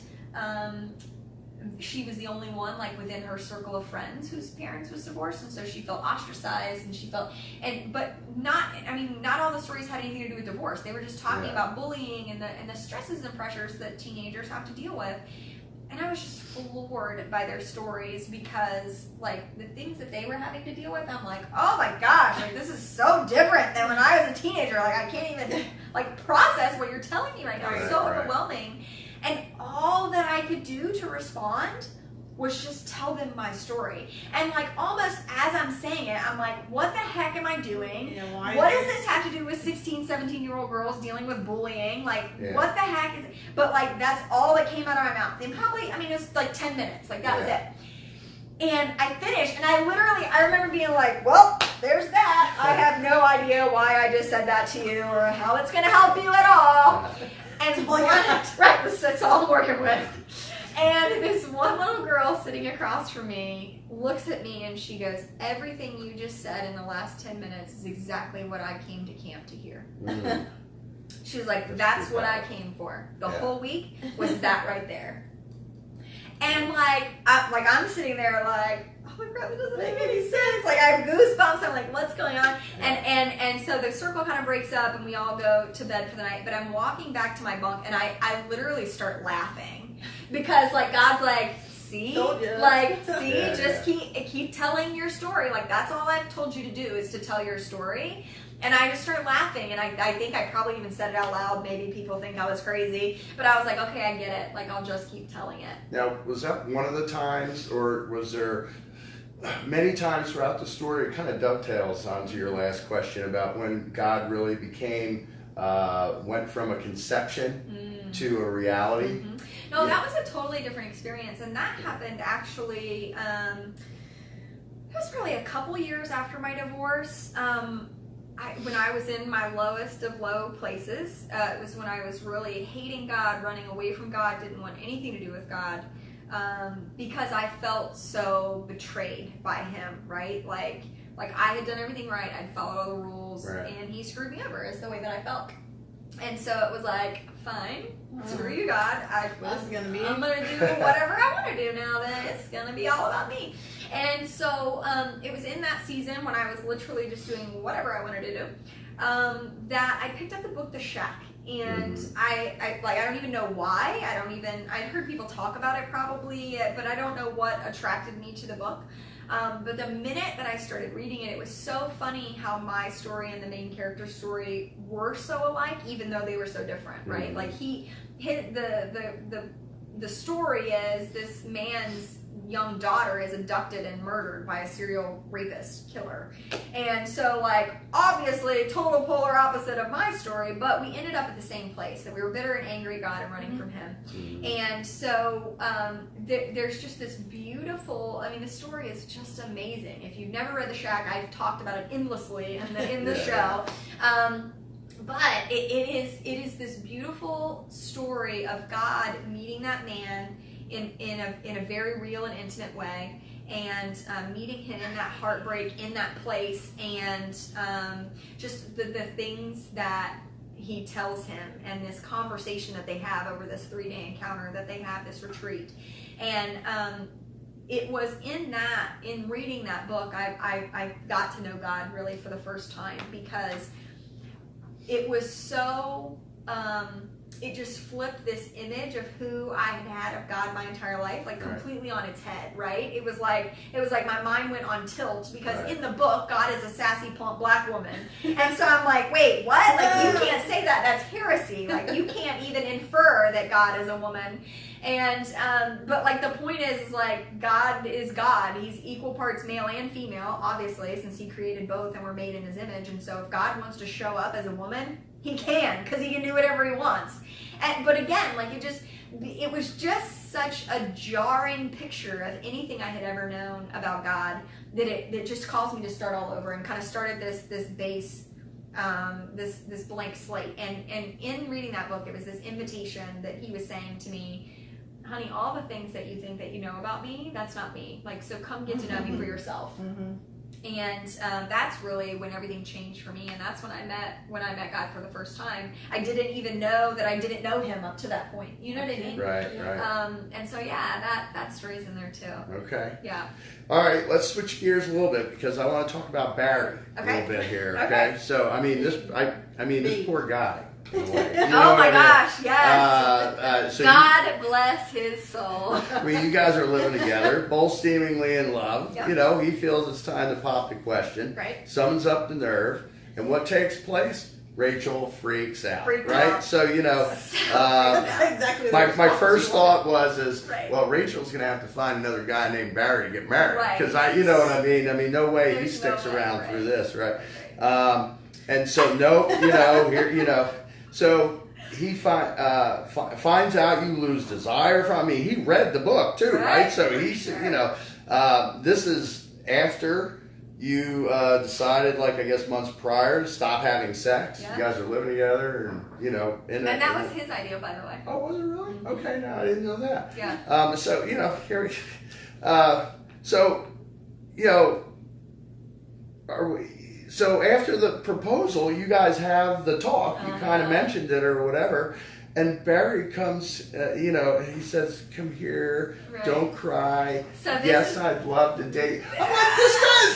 she was the only one like within her circle of friends whose parents was divorced, and so she felt ostracized, and she felt but not all the stories had anything to do with divorce. They were just talking about bullying and the stresses and pressures that teenagers have to deal with. And I was just floored by their stories, because like the things that they were having to deal with, I'm like, oh my gosh, like this is so different than when I was a teenager. Like I can't even like process what you're telling me right now. It's so overwhelming. And all that I could do to respond was just tell them my story. And like almost as I'm saying it, I'm like, what the heck am I doing? Yeah, what does this have to do with 16, 17-year-old girls dealing with bullying? Like, what the heck is it? But like, that's all that came out of my mouth. And probably, I mean, it was like 10 minutes. Like, that was it. And I finished, and I remember being like, well, there's that. I have no idea why I just said that to you or how it's going to help you at all. And that's all I'm working with. And this one little girl sitting across from me looks at me and she goes, everything you just said in the last 10 minutes is exactly what I came to camp to hear. She was like, that's what I came for. The whole week was that right there. And I'm sitting there like, oh my God, it doesn't make any sense. Like, I have goosebumps. I'm like, what's going on? And so the circle kind of breaks up and we all go to bed for the night. But I'm walking back to my bunk and I literally start laughing because like God's like, see, just keep telling your story. Like, that's all I've told you to do is to tell your story. And I just started laughing, and I think I probably even said it out loud. Maybe people think I was crazy, but I was like, okay, I get it. Like, I'll just keep telling it. Now, was that one of the times, or was there many times throughout the story? It kind of dovetails onto your last question about when God really became, went from a conception to a reality. No, that was a totally different experience, and that happened actually. It was probably a couple years after my divorce. When I was in my lowest of low places, it was when I was really hating God, running away from God, didn't want anything to do with God, because I felt so betrayed by Him, right? Like I had done everything right, I'd followed all the rules, and He screwed me over, is the way that I felt. And so it was like, fine, screw you, God. I'm going to do whatever I want to do now. Then it's going to be all about me. And so it was in that season when I was literally just doing whatever I wanted to do, that I picked up the book The Shack. And I don't even know why. I'd heard people talk about it probably, but I don't know what attracted me to the book. But the minute that I started reading it, it was so funny how my story and the main character's story were so alike, even though they were so different, right? Like the story is this man's young daughter is abducted and murdered by a serial rapist killer. And so like obviously total polar opposite of my story, but we ended up at the same place, that we were bitter and angry at God and running from Him. And so there's just this beautiful, I mean, the story is just amazing. If you've never read The Shack, I've talked about it endlessly in the show. But it is this beautiful story of God meeting that man in a very real and intimate way, and meeting him in that heartbreak, in that place, and just the things that he tells him, and this conversation that they have over this 3-day encounter that they have, this retreat. And it was in reading that book, I got to know God really for the first time, because it was so it just flipped this image of who I had of God my entire life, like completely on its head, right? It was like my mind went on tilt, because in the book, God is a sassy, plump black woman. And so I'm like, wait, what? Like, you can't say that. That's heresy. Like, you can't even infer that God is a woman. And, but like the point is like, God is God. He's equal parts male and female, obviously, since He created both and we're made in His image. And so if God wants to show up as a woman, He can, because He can do whatever He wants. But again, like it was just such a jarring picture of anything I had ever known about God, that it just caused me to start all over, and kind of started this base, this blank slate. And in reading that book, it was this invitation that He was saying to me, honey, all the things that you think that you know about me, that's not me. Like, so come get to know me for yourself. And that's really when everything changed for me, and that's when I met God for the first time. I didn't even know that I didn't know Him up to that point. You know what I mean? Right. And so yeah, that story's in there too. Okay. Yeah. All right, let's switch gears a little bit, because I want to talk about Barry a little bit here. Okay. So I mean this poor guy. You know oh my gosh, yes. So God bless his soul. I mean, you guys are living together, both seemingly in love. Yep. You know, he feels it's time to pop the question. Right. Summons up the nerve. And what takes place? Rachel freaks out, Freaked right? out. So That's exactly my the first response you thought was Right. well, Rachel's gonna have to find another guy named Barry to get married Right. because you know what I mean. I mean, no way he There's sticks no way, around right. through this, right? Right. And so no, here, so he finds out you lose desire from. I mean, he read the book too, right? So he's, Sure. this is after you decided, like I guess months prior, to stop having sex. Yeah. You guys are living together, and And that was his idea, by the way. Oh, was it really? Okay, no, I didn't know that. Yeah. So here, so are we? So after the proposal, you guys have the talk. You kind of mentioned it or whatever, and Barry comes. He says, "Come here, Right. don't cry. So this yes, is- I'd love to date." I'm like,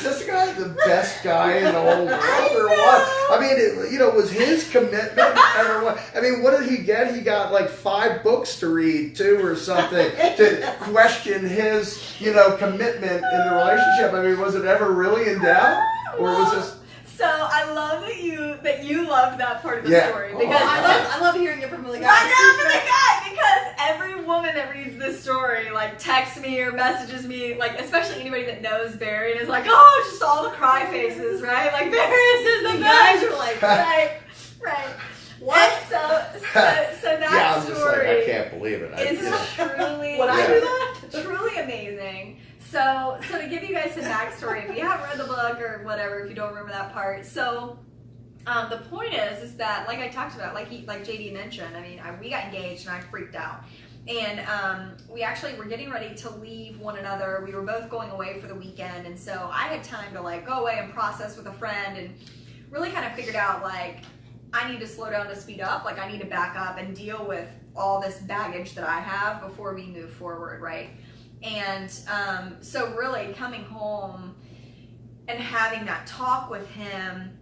this guy's the best guy in the whole world, or what? I mean, was his commitment ever what? I mean, what did he get? He got like 5 books to read too, or something, to question his, commitment in the relationship. I mean, was it ever really in doubt, or was this? So I love that you loved that part of the Yeah. story Oh, because I love hearing it from the guy. I know from the guy because every woman that reads this story like texts me or messages me, like especially anybody that knows Barry and is like, oh, just all the cry faces, right? Like Barry is the You best. guys are like, right. what? And so that Yeah, I'm just like, I story can't believe it. is truly Would I Yeah. do that? truly amazing. So to give you guys some backstory, if you haven't read the book or whatever, if you don't remember that part, so the point is that like I talked about, like JD mentioned, I mean, we got engaged and I freaked out, and we actually were getting ready to leave one another. We were both going away for the weekend, and so I had time to like go away and process with a friend, and really kind of figured out like I need to slow down to speed up. Like I need to back up and deal with all this baggage that I have before we move forward, right? And so really coming home and having that talk with him,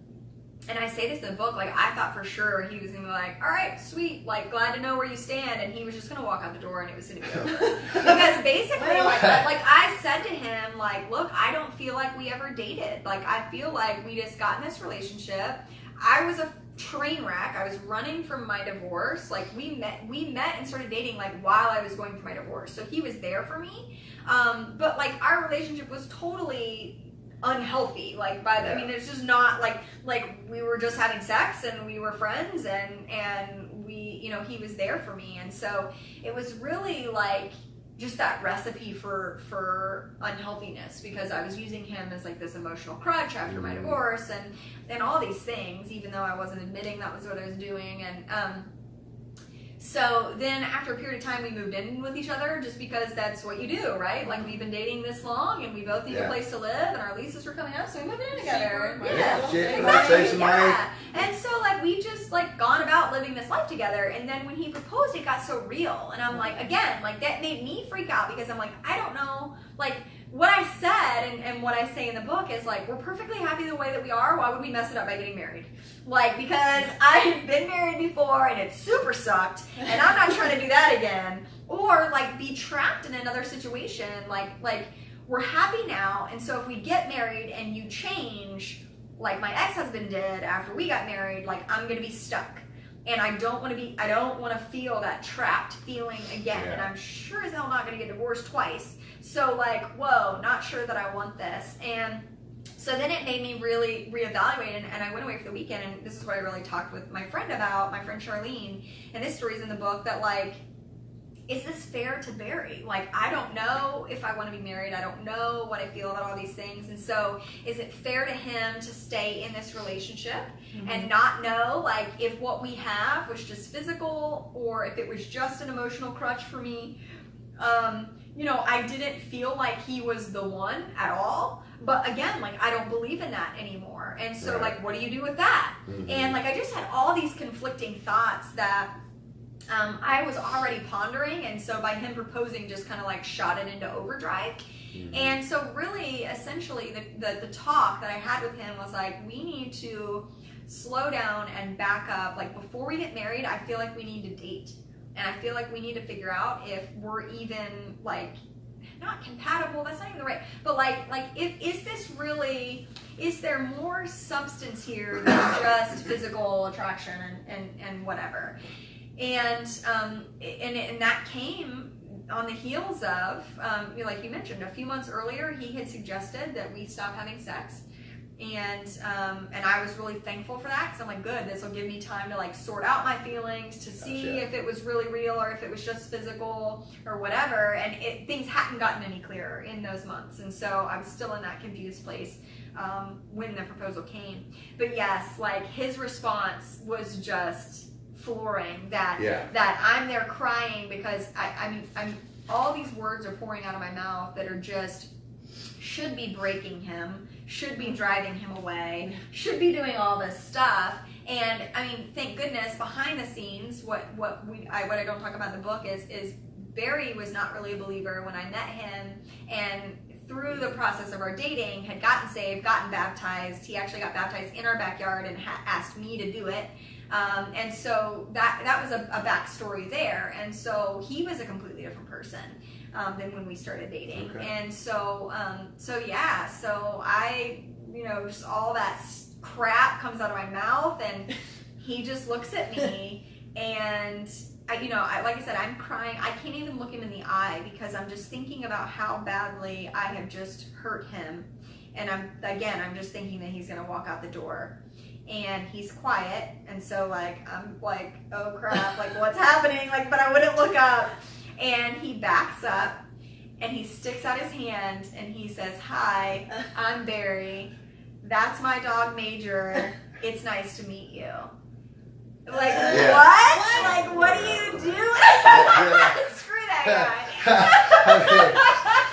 and I say this in the book, like I thought for sure he was gonna be like, all right, sweet, like glad to know where you stand, and he was just gonna walk out the door and it was gonna be over. Because basically like I said to him, like, look, I don't feel like we ever dated. Like I feel like we just got in this relationship. I was a train wreck. I was running from my divorce. Like we met and started dating like while I was going through my divorce. So he was there for me. But like our relationship was totally unhealthy. Like I mean, it's just not like we were just having sex and we were friends and we, he was there for me. And so it was really like just that recipe for unhealthiness, because I was using him as like this emotional crutch after my divorce and all these things, even though I wasn't admitting that was what I was doing. And so then after a period of time we moved in with each other, just because that's what you do, right? Like we've been dating this long and we both need a place to live and our leases were coming up, so we moved in together. Save some money. And so like we just like gone about living this life together, and then when he proposed it got so real, and I'm like, again, like that made me freak out, because I'm like, I don't know, like what I said and what I say in the book is like, we're perfectly happy the way that we are. Why would we mess it up by getting married? Like, because I've been married before and it super sucked, and I'm not trying to do that again. Or like be trapped in another situation. Like we're happy now, and so if we get married and you change, like my ex-husband did after we got married, like I'm gonna be stuck. And I don't want to feel that trapped feeling again. Yeah. And I'm sure as hell not going to get divorced twice. So like, whoa, not sure that I want this. And so then it made me really reevaluate, and I went away for the weekend, and this is what I really talked with my friend about, my friend Charlene, and this story's in the book, that like, is this fair to Barry? Like, I don't know if I want to be married. I don't know what I feel about all these things. And so is it fair to him to stay in this relationship and not know, like, if what we have was just physical or if it was just an emotional crutch for me? I didn't feel like he was the one at all. But again, like, I don't believe in that anymore. And so, like, what do you do with that? And, like, I just had all these conflicting thoughts that I was already pondering, and so by him proposing just kind of like shot it into overdrive. And so really, essentially, the talk that I had with him was like, we need to slow down and back up. Like, before we get married, I feel like we need to date, and I feel like we need to figure out if we're even like not compatible. That's not even the right, but like if is this really, is there more substance here than just physical attraction and whatever? And that came on the heels of, like you mentioned, a few months earlier, he had suggested that we stop having sex. And I was really thankful for that, because I'm like, good, this will give me time to like sort out my feelings, to see if it was really real or if it was just physical or whatever. And things hadn't gotten any clearer in those months, and so I was still in that confused place when the proposal came. But yes, like his response was just flooring. That I'm there crying because I'm all these words are pouring out of my mouth that are just should be breaking him, should be driving him away, should be doing all this stuff. And I mean, thank goodness, behind the scenes, what I don't talk about in the book is Barry was not really a believer when I met him, and through the process of our dating had gotten saved, gotten baptized. He actually got baptized in our backyard and asked me to do it. And so that was a backstory there. And so he was a completely different person than when we started dating. Okay. And so I, just all that crap comes out of my mouth, and he just looks at me, and like I said, I'm crying. I can't even look him in the eye because I'm just thinking about how badly I have just hurt him. And I'm just thinking that he's going to walk out the door. And he's quiet, and so I'm like, oh crap, like what's happening? Like, but I wouldn't look up. And he backs up and he sticks out his hand and he says, "Hi, I'm Barry. That's my dog Major. It's nice to meet you." Like, what? Like, what do you do? Screw that guy.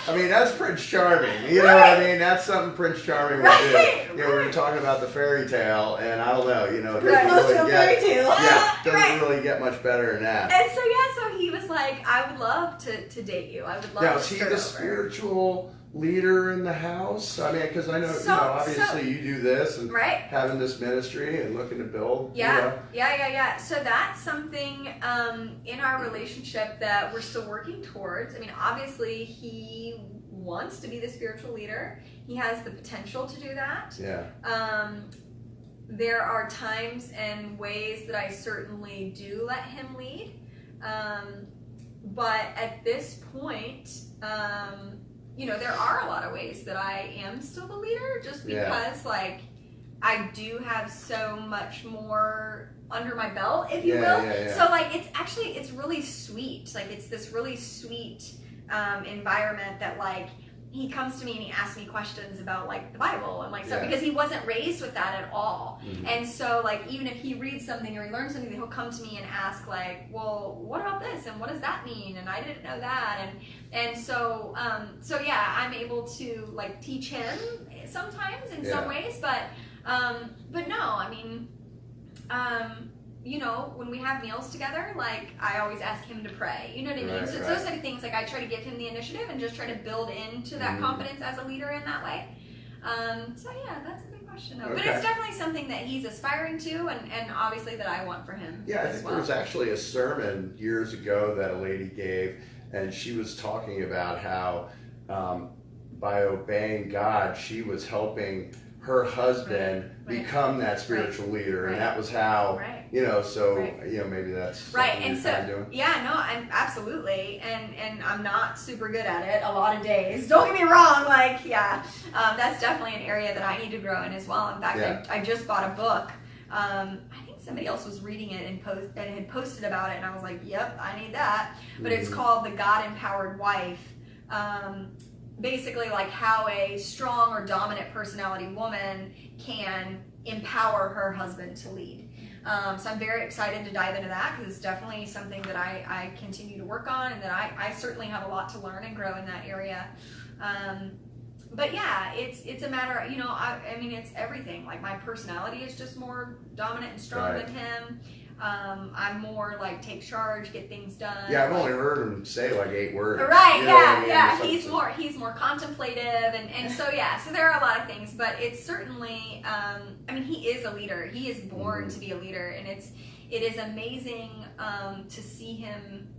I mean, that's Prince Charming. You know what I mean? That's something Prince Charming would do. We were talking about the fairy tale, and I don't know, it doesn't fairy tale. Doesn't really get much better than that. And so he was like, "I would love to date you. I would love to Now, is he the spiritual leader in the house? I mean, because I know, obviously you do this and having this ministry and looking to build. Yeah. So that's something in our relationship that we're still working towards. I mean, obviously he wants to be the spiritual leader. He has the potential to do that. Yeah. There are times and ways that I certainly do let him lead. But at this point, there are a lot of ways that I am still the leader, just because I do have so much more under my belt, if you will. So it's really sweet. Like, it's this really sweet environment that he comes to me and he asks me questions about the Bible and stuff, because he wasn't raised with that at all. Mm-hmm. And so even if he reads something or he learns something, he'll come to me and ask well, what about this and what does that mean? And I didn't know that. And so I'm able to teach him sometimes in some ways, but no, I mean, when we have meals together, I always ask him to pray. You know what I mean? So it's those type of things. I try to give him the initiative and just try to build into that confidence as a leader in that way. That's a good question though. Okay. But it's definitely something that he's aspiring to, and obviously that I want for him. Yeah, I think there was actually a sermon years ago that a lady gave, and she was talking about how by obeying God, she was helping her husband become that spiritual leader, and that was how maybe that's and so I'm absolutely, and I'm not super good at it a lot of days, don't get me wrong, that's definitely an area that I need to grow in as well. In fact, I just bought a book. I think somebody else was reading it and had posted about it, and I was like, yep, I need that. But it's called The God Empowered Wife. Basically how a strong or dominant personality woman can empower her husband to lead. So I'm very excited to dive into that, because it's definitely something that I continue to work on, and that I certainly have a lot to learn and grow in that area. But it's a matter of, I mean, it's everything. My personality is just more dominant and strong than him. I'm more take charge, get things done. Yeah, I've only heard him say 8 words. Right, He's more contemplative, and so there are a lot of things, but it's certainly, I mean, he is a leader. He is born to be a leader, and it is amazing to see him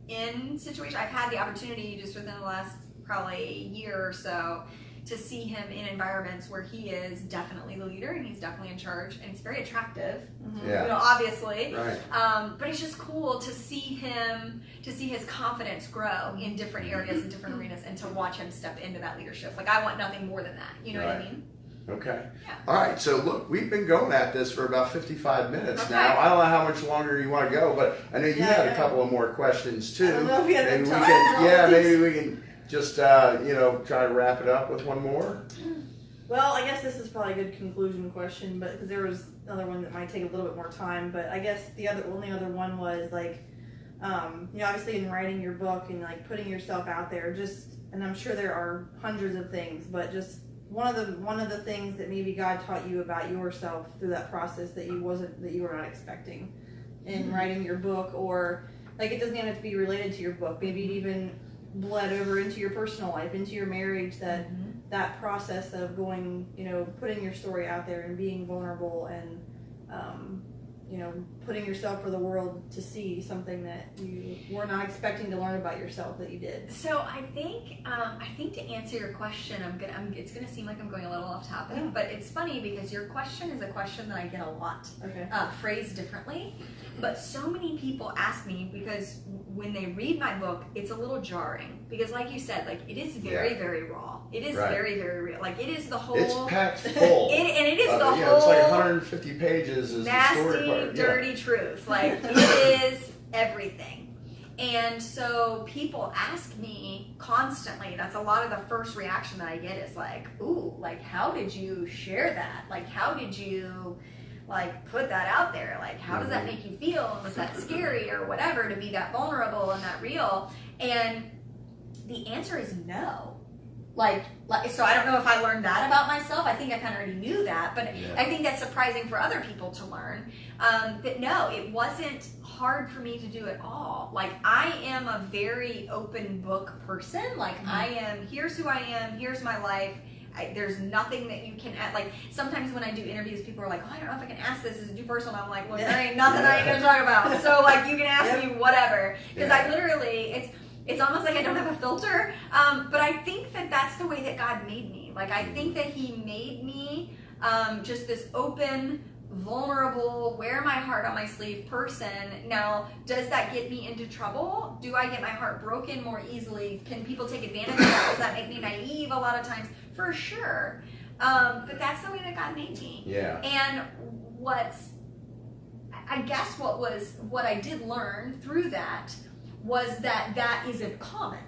in situations. I've had the opportunity just within the last probably year or so to see him in environments where he is definitely the leader and he's definitely in charge, and it's very attractive, Yeah. you know, obviously. Right. But it's just cool to see his confidence grow in different areas and different arenas, and to watch him step into that leadership. Like, I want nothing more than that. You know what I Right. mean? Okay. Yeah. All right. So look, we've been going at this for about 55 minutes Okay. now. I don't know how much longer you want to go, but I know you Yeah, had yeah. a couple of more questions too. I don't know if we have Maybe we time can, for all yeah, of these. maybe we can just try to wrap it up with one more. Well, I guess this is probably a good conclusion question, but because there was another one that might take a little bit more time. But I guess the only other one was like, obviously in writing your book and like putting yourself out there, and I'm sure there are hundreds of things, but just one of the things that maybe God taught you about yourself through that process that you were not expecting in writing your book, or like it doesn't even have to be related to your book. Maybe it even bled over into your personal life, into your marriage. That process of going, putting your story out there and being vulnerable and, putting yourself for the world to see something that you were not expecting to learn about yourself that you did. So I think to answer your question, it's gonna seem like I'm going a little off topic, Yeah. but it's funny because your question is a question that I get a lot, Okay. phrased differently. But so many people ask me, because when they read my book, it's a little jarring, because like you said, like it is very, very raw. It is Right. very, very real. Like it is the whole. It's packed full. And it is the It's whole. like 150 pages is the story Nasty, part. Yeah. dirty truth. Like it is everything. And so people ask me constantly, that's a lot of the first reaction that I get is like, ooh, like how did you share that? Like how did you like put that out there? Like how does that make you feel? Was that scary or whatever to be that vulnerable and that real? And the answer is no. Like, so I don't know if I learned that about myself. I think I kind of already knew that, but Yeah. I think that's surprising for other people to learn. But no, it wasn't hard for me to do at all. Like, I am a very open book person. Like, I am, here's who I am, here's my life. There's nothing that you can add. Like, sometimes when I do interviews, people are like, oh, I don't know if I can ask this. Is it too personal? And I'm like, well, there ain't nothing I ain't gonna talk about. So, like, you can ask me whatever. Because I literally, it's almost like I don't have a filter, but I think that that's the way that God made me. Like, I think that He made me just this open, vulnerable, wear my heart on my sleeve person. Now, does that get me into trouble? Do I get my heart broken more easily? Can people take advantage of that? Does that make me naive a lot of times? For sure. But that's the way that God made me. Yeah. And what I did learn through that was that isn't common.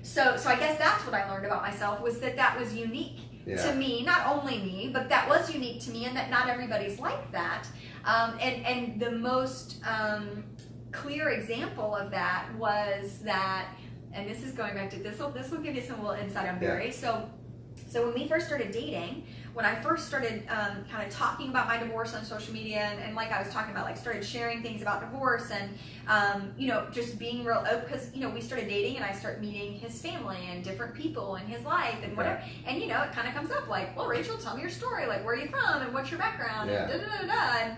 So I guess that's what I learned about myself, was that was unique to me, not only me, but that was unique to me, and that not everybody's like that. And the most clear example of that was that, and this is going back to this will give you some little insight on Barry. So when we first started dating, when I first started kind of talking about my divorce on social media, and like I was talking about, like started sharing things about divorce and, just being real, because, we started dating and I started meeting his family and different people in his life and whatever. And, it kind of comes up like, well, Rachel, tell me your story. Like, where are you from and what's your background? And da-da-da-da-da. And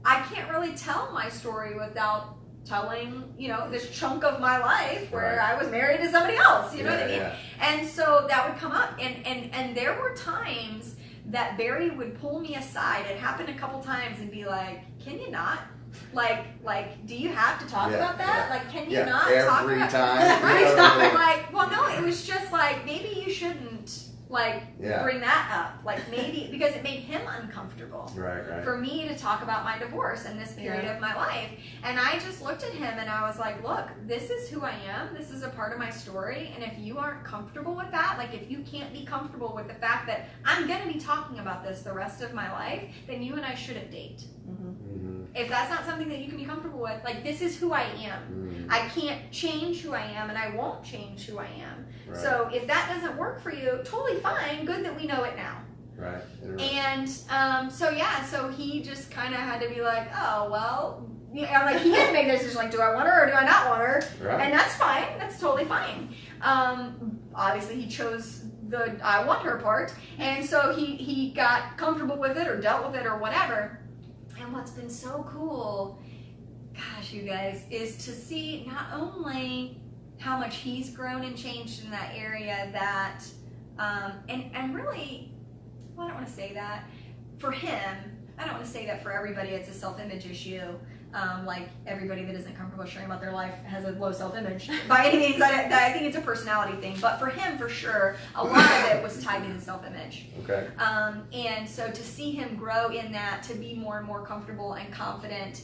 I can't really tell my story without telling, this chunk of my life where I was married to somebody else, you know what I mean? And so that would come up, and there were times that Barry would pull me aside. It happened a couple times and be like, can you not? Like, do you have to talk about that? Like, can you not talk about every time? Right? Like, well, no, it was just like, maybe you shouldn't bring that up. Like, maybe, because it made him uncomfortable. Right. For me to talk about my divorce in this period of my life. And I just looked at him and I was like, look, this is who I am. This is a part of my story. And if you aren't comfortable with that, like if you can't be comfortable with the fact that I'm going to be talking about this the rest of my life, then you and I shouldn't date. If that's not something that you can be comfortable with, like, this is who I am. I can't change who I am, and I won't change who I am. So if that doesn't work for you, totally fine. Good that we know it now. Right. And so he just kind of had to be like, oh, well, I'm like, he had to make the decision, like, do I want her or do I not want her? Right. And that's fine. That's totally fine. Obviously, he chose the I want her part. And so he got comfortable with it or dealt with it or whatever. And what's been so cool, gosh, you guys, is to see not only how much he's grown and changed in that area, that And really, well, I don't want to say that. For him, I don't want to say that for everybody it's a self-image issue. Like everybody that isn't comfortable sharing about their life has a low self-image. By any means, I think it's a personality thing. But for him, for sure, a lot of it was tied to his self-image. Okay. And so to see him grow in that, to be more and more comfortable and confident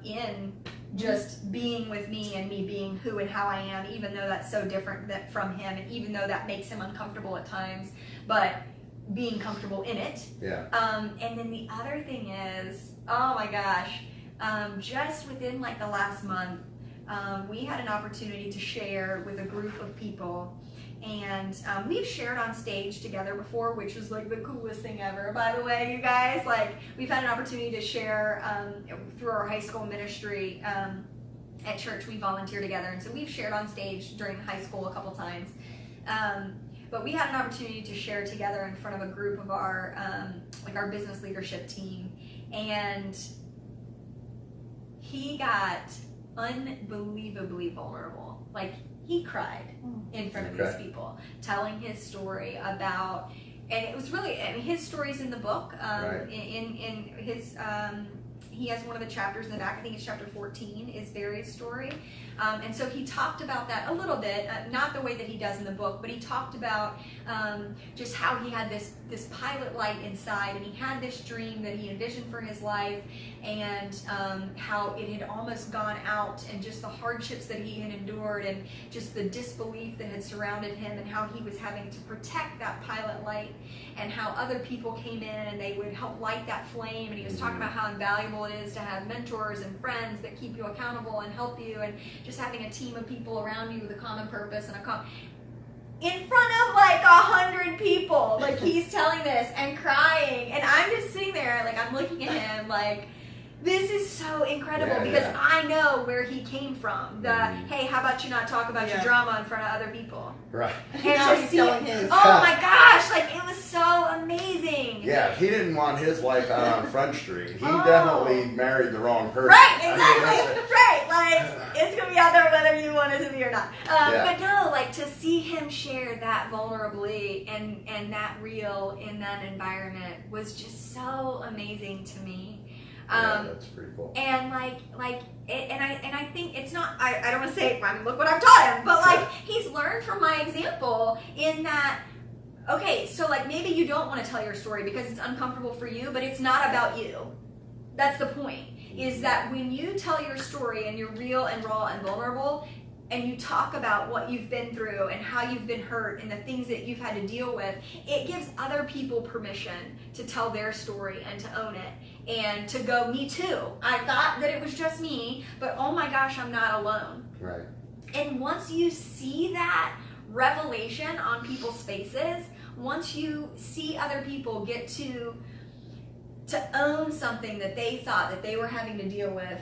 in just being with me and me being who and how I am, even though that's so different from him, and even though that makes him uncomfortable at times, but being comfortable in it. Yeah. And then the other thing is, oh my gosh, just within like the last month, we had an opportunity to share with a group of people. And we've shared on stage together before, which was like the coolest thing ever, by the way, you guys. Like, we've had an opportunity to share through our high school ministry at church. We volunteer together, and so we've shared on stage during high school a couple times. But we had an opportunity to share together in front of a group of our like our business leadership team, and he got unbelievably vulnerable. Like, he cried in front of these people, telling his story about, and it was really, I mean, his story's in the book. Right. In his, he has one of the chapters in the back. I think it's chapter 14 is Barry's story. And so he talked about that a little bit, not the way that he does in the book, but he talked about just how he had this pilot light inside, and he had this dream that he envisioned for his life, and how it had almost gone out, and just the hardships that he had endured, and just the disbelief that had surrounded him, and how he was having to protect that pilot light, and how other people came in and they would help light that flame. And he was talking about how invaluable it is to have mentors and friends that keep you accountable and help you, and just having a team of people around you with a common purpose and in front of like 100 people. Like, he's telling this and crying, and I'm just sitting there like, I'm looking at him like, this is so incredible, because I know where he came from. Hey, how about you not talk about your drama in front of other people? Right. And to see his. Oh my gosh, like, it was so amazing. Yeah, he didn't want his life out on Front Street. He definitely married the wrong person. Right, exactly. Right, like, it's going to be out there whether you want it to be or not. But no, like, to see him share that vulnerably and that real in that environment was just so amazing to me. That's pretty cool. And I think it's not, I don't want to say, I mean, look what I've taught him, but like, he's learned from my example in that, okay, so like, maybe you don't want to tell your story because it's uncomfortable for you, but it's not about you. That's the point, is that when you tell your story and you're real and raw and vulnerable, and you talk about what you've been through and how you've been hurt and the things that you've had to deal with, it gives other people permission to tell their story and to own it and to go, me too. I thought that it was just me, but oh my gosh, I'm not alone. Right. And once you see that revelation on people's faces, once you see other people get to own something that they thought that they were having to deal with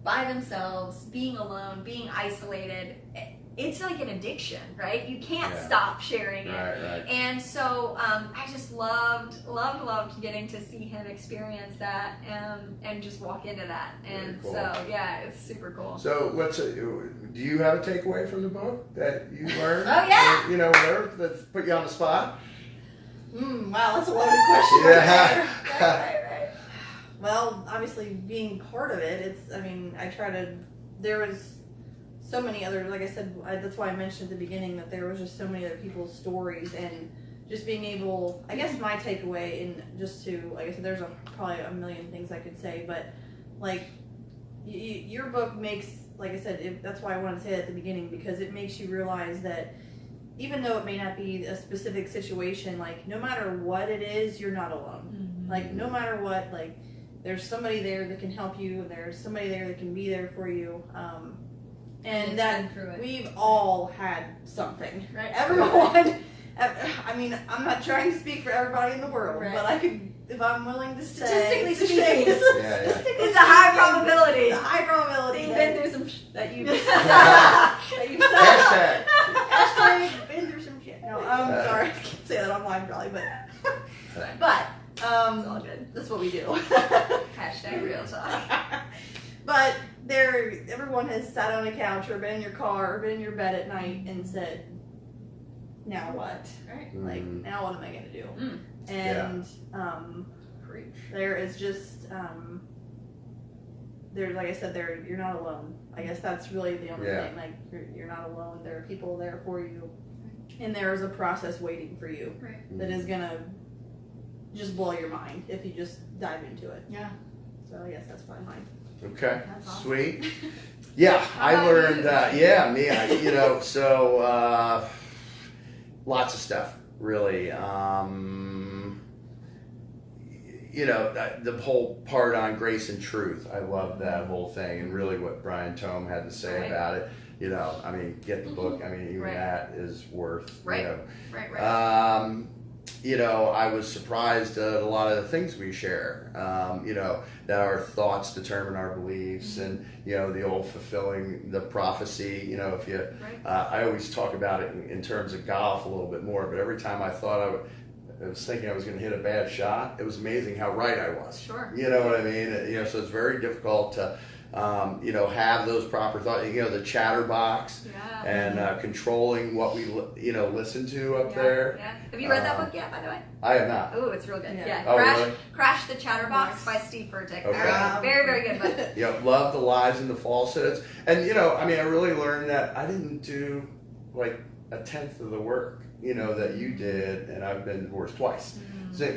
by themselves, being alone, being isolated, it's like an addiction, right? You can't stop sharing it. Right. And so I just loved getting to see him experience that and just walk into that. And cool. So, yeah, it's super cool. So do you have a takeaway from the book that you learned? Oh, yeah. Or, you know, whatever, that's put you on the spot? Wow, that's a loaded question. Yeah. Right. Well, obviously being part of it, there was so many other, like I said, that's why I mentioned at the beginning that there was just so many other people's stories, and just being able, I guess my takeaway in just to, like I said, there's probably a million things I could say, but like your book makes, like I said, that's why I wanted to say it at the beginning, because it makes you realize that even though it may not be a specific situation, like no matter what it is, you're not alone. Mm-hmm. Like no matter what, like there's somebody there that can help you, and there's somebody there that can be there for you. And that we've all had something, right? Everyone. I mean, I'm not trying to speak for everybody in the world, but I could, if I'm willing to say, statistically speaking, it's a high probability. It's a high probability. You've been through some that you've hashtag been through some shit. No, I'm sorry, I can't say that online probably, but it's all good. That's what we do. Hashtag real talk. But everyone has sat on a couch or been in your car or been in your bed at night and said, now what? Right. Like, now what am I going to do? Mm. And Preach. there is just, there, like I said, you're not alone. I guess that's really the only thing. Like, you're not alone. There are people there for you. And there is a process waiting for you that is going to just blow your mind if you just dive into it. Yeah. So I guess that's probably mine. Okay. That's awesome. Sweet. Yeah, I learned. So lots of stuff. Really. The whole part on grace and truth. I love that whole thing, and really what Brian Tome had to say about it. Get the book. Even that is worth. Right. I was surprised at a lot of the things we share. That our thoughts determine our beliefs, and the old fulfilling the prophecy. If you, I always talk about it in terms of golf a little bit more. But every time I thought I was thinking I was going to hit a bad shot, it was amazing how right I was. Sure. You know what I mean? So it's very difficult to. Have those proper thoughts, the chatterbox and controlling what we, listen to up there. Yeah. Have you read that book yet, by the way? I have not. Oh, it's real good. Yeah. Oh, really? Crash the Chatterbox by Steve Furtick. Okay. Very, very good book. Love the lies and the falsehoods. And, I really learned that I didn't do like a tenth of the work, that you did, and I've been divorced twice. So,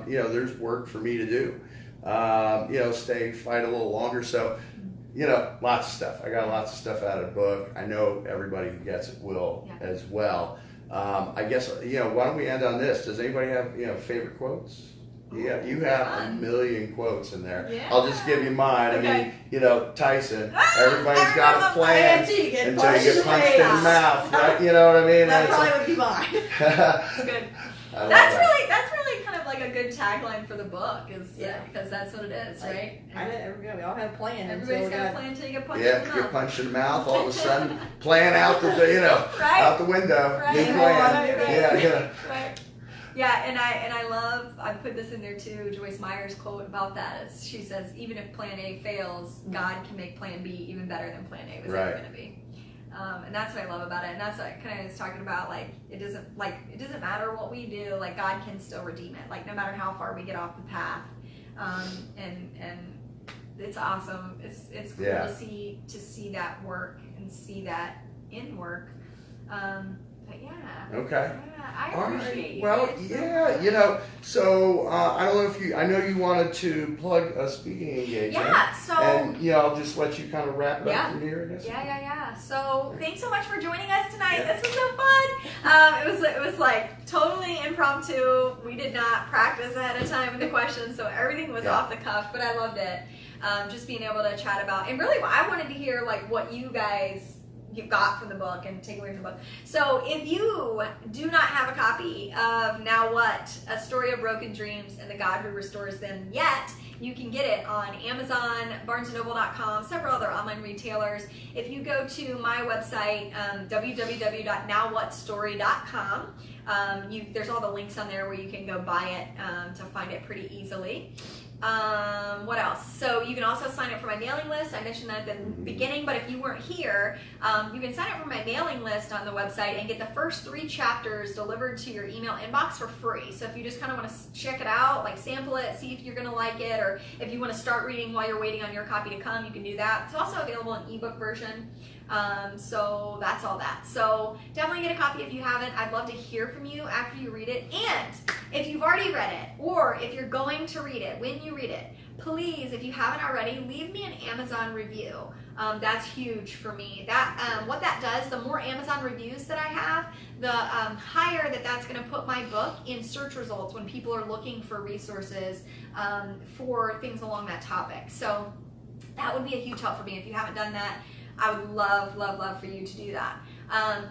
there's work for me to do. Fight a little longer. So, lots of stuff. I got lots of stuff out of the book. I know everybody who gets it will as well. I guess, why don't we end on this? Does anybody have, favorite quotes? Yeah, you have a million quotes in there. Yeah. I'll just give you mine. Okay. Tyson, everybody's got a plan until you get punched in the mouth, right? You know what I mean? That probably would be mine. That's good. That's really kind of like a good tagline for the book, because that's what it is, right? We all have a plan. Everybody's got a plan until you get punched in the mouth. Get punched in the mouth, all of a sudden, plan out the out the window. Right. New plan. Right. Yeah, and I love, I put this in there too, Joyce Meyer's quote about that. She says, even if plan A fails, God can make plan B even better than plan A was ever going to be. And that's what I love about it. And that's what kind of is talking about, it doesn't matter what we do, God can still redeem it. No matter how far we get off the path. And it's awesome. It's cool to see that work and see that in work. But yeah. Okay. Yeah, I appreciate it. Well, so I don't know if I know you wanted to plug a speaking engagement. Yeah, so. And, I'll just let you kind of wrap it up from here, I guess. Yeah. So thanks so much for joining us tonight. This was so fun. It was totally impromptu. We did not practice ahead of time with the questions, so everything was off the cuff, but I loved it. Just being able to chat about, and really I wanted to hear what you guys got from the book and take away from the book. So if you do not have a copy of Now What? A Story of Broken Dreams and the God Who Restores Them yet, you can get it on Amazon, BarnesandNoble.com, several other online retailers. If you go to my website, www.nowwhatstory.com, there's all the links on there where you can go buy it to find it pretty easily. What else? So you can also sign up for my mailing list. I mentioned that at the beginning, but if you weren't here, you can sign up for my mailing list on the website and get the first 3 chapters delivered to your email inbox for free. So if you just kind of want to check it out, sample it, see if you're going to like it, or if you want to start reading while you're waiting on your copy to come, you can do that. It's also available in ebook version. So that's all that. So definitely get a copy if you haven't. I'd love to hear from you after you read it. And if you've already read it, or if you're going to read it, when you read it, please, if you haven't already, leave me an Amazon review. That's huge for me. What that does, the more Amazon reviews that I have, the higher that's going to put my book in search results when people are looking for resources for things along that topic. So that would be a huge help for me. If you haven't done that, I would love for you to do that.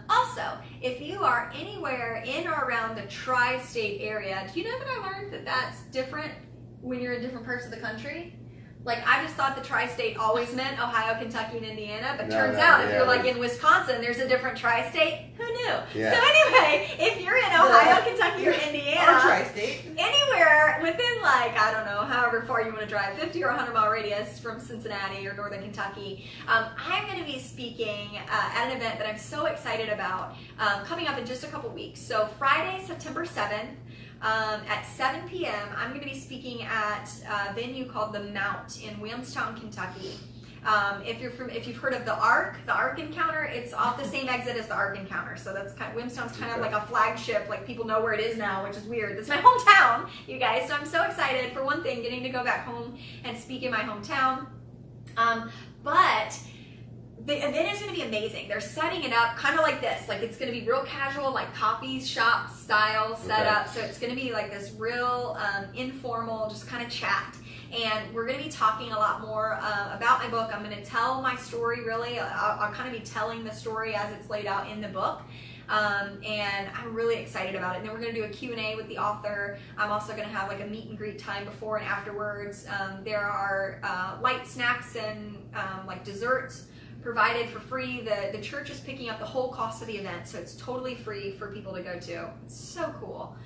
Also, if you are anywhere in or around the tri-state area, do you know that I learned that that's different when you're in different parts of the country? Like, I just thought the tri-state always meant Ohio, Kentucky, and Indiana, but No, turns no, out if yeah, you're like in Wisconsin, there's a different tri-state. Who knew? Yeah. So anyway, if you're in Ohio, Kentucky, or Indiana, Or tri-state. anywhere within like, I don't know, however far you want to drive, 50 or 100 mile radius from Cincinnati or northern Kentucky, I'm going to be speaking at an event that I'm so excited about coming up in just a couple weeks. So Friday, September 7th, at 7 p.m., I'm going to be speaking at a venue called The Mount in Williamstown, Kentucky. If you've heard of the Ark Encounter, it's off the same exit as the Ark Encounter. So that's Williamstown's kind of like a flagship, like people know where it is now, which is weird. It's my hometown, you guys. So I'm so excited for one thing, getting to go back home and speak in my hometown. But the event is going to be amazing. They're setting it up kind of like this. Like, it's going to be real casual, like coffee shop style setup. So it's going to be like this real informal, just kind of chat. And we're going to be talking a lot more about my book. I'm going to tell my story, really. I'll kind of be telling the story as it's laid out in the book. And I'm really excited about it. And then we're going to do a Q&A with the author. I'm also going to have like a meet and greet time before and afterwards. There are light snacks and like desserts provided for free. The church is picking up the whole cost of the event, so it's totally free for people to go to. It's so cool.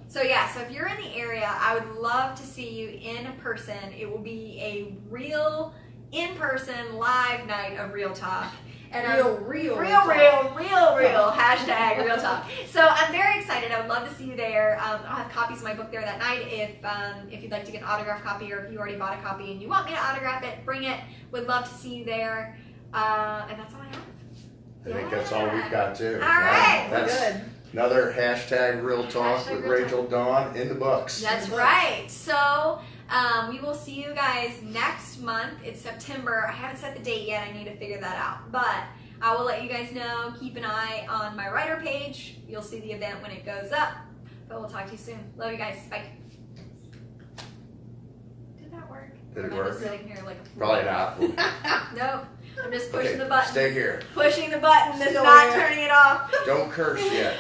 So yeah, so if you're in the area, I would love to see you in person. It will be a real, in-person, live night of real talk. And real, hashtag real talk. So I'm very excited. I would love to see you there. I'll have copies of my book there that night. If you'd like to get an autographed copy, or if you already bought a copy and you want me to autograph it, bring it. Would love to see you there. And that's all I have. I think that's all we've got too. All right. That's Good. another hashtag real talk Hashtag with real Rachel Dawn in the books. That's right. So we will see you guys next month. It's September. I haven't set the date yet. I need to figure that out. But I will let you guys know. Keep an eye on my writer page. You'll see the event when it goes up. But we'll talk to you soon. Love you guys. Bye. Did that work? Did it Or am I work? just sitting here like a fool? Probably not. Nope. I'm just pushing Okay, the button. stay here. Pushing the button that's Still not here. turning it off. Don't curse yet.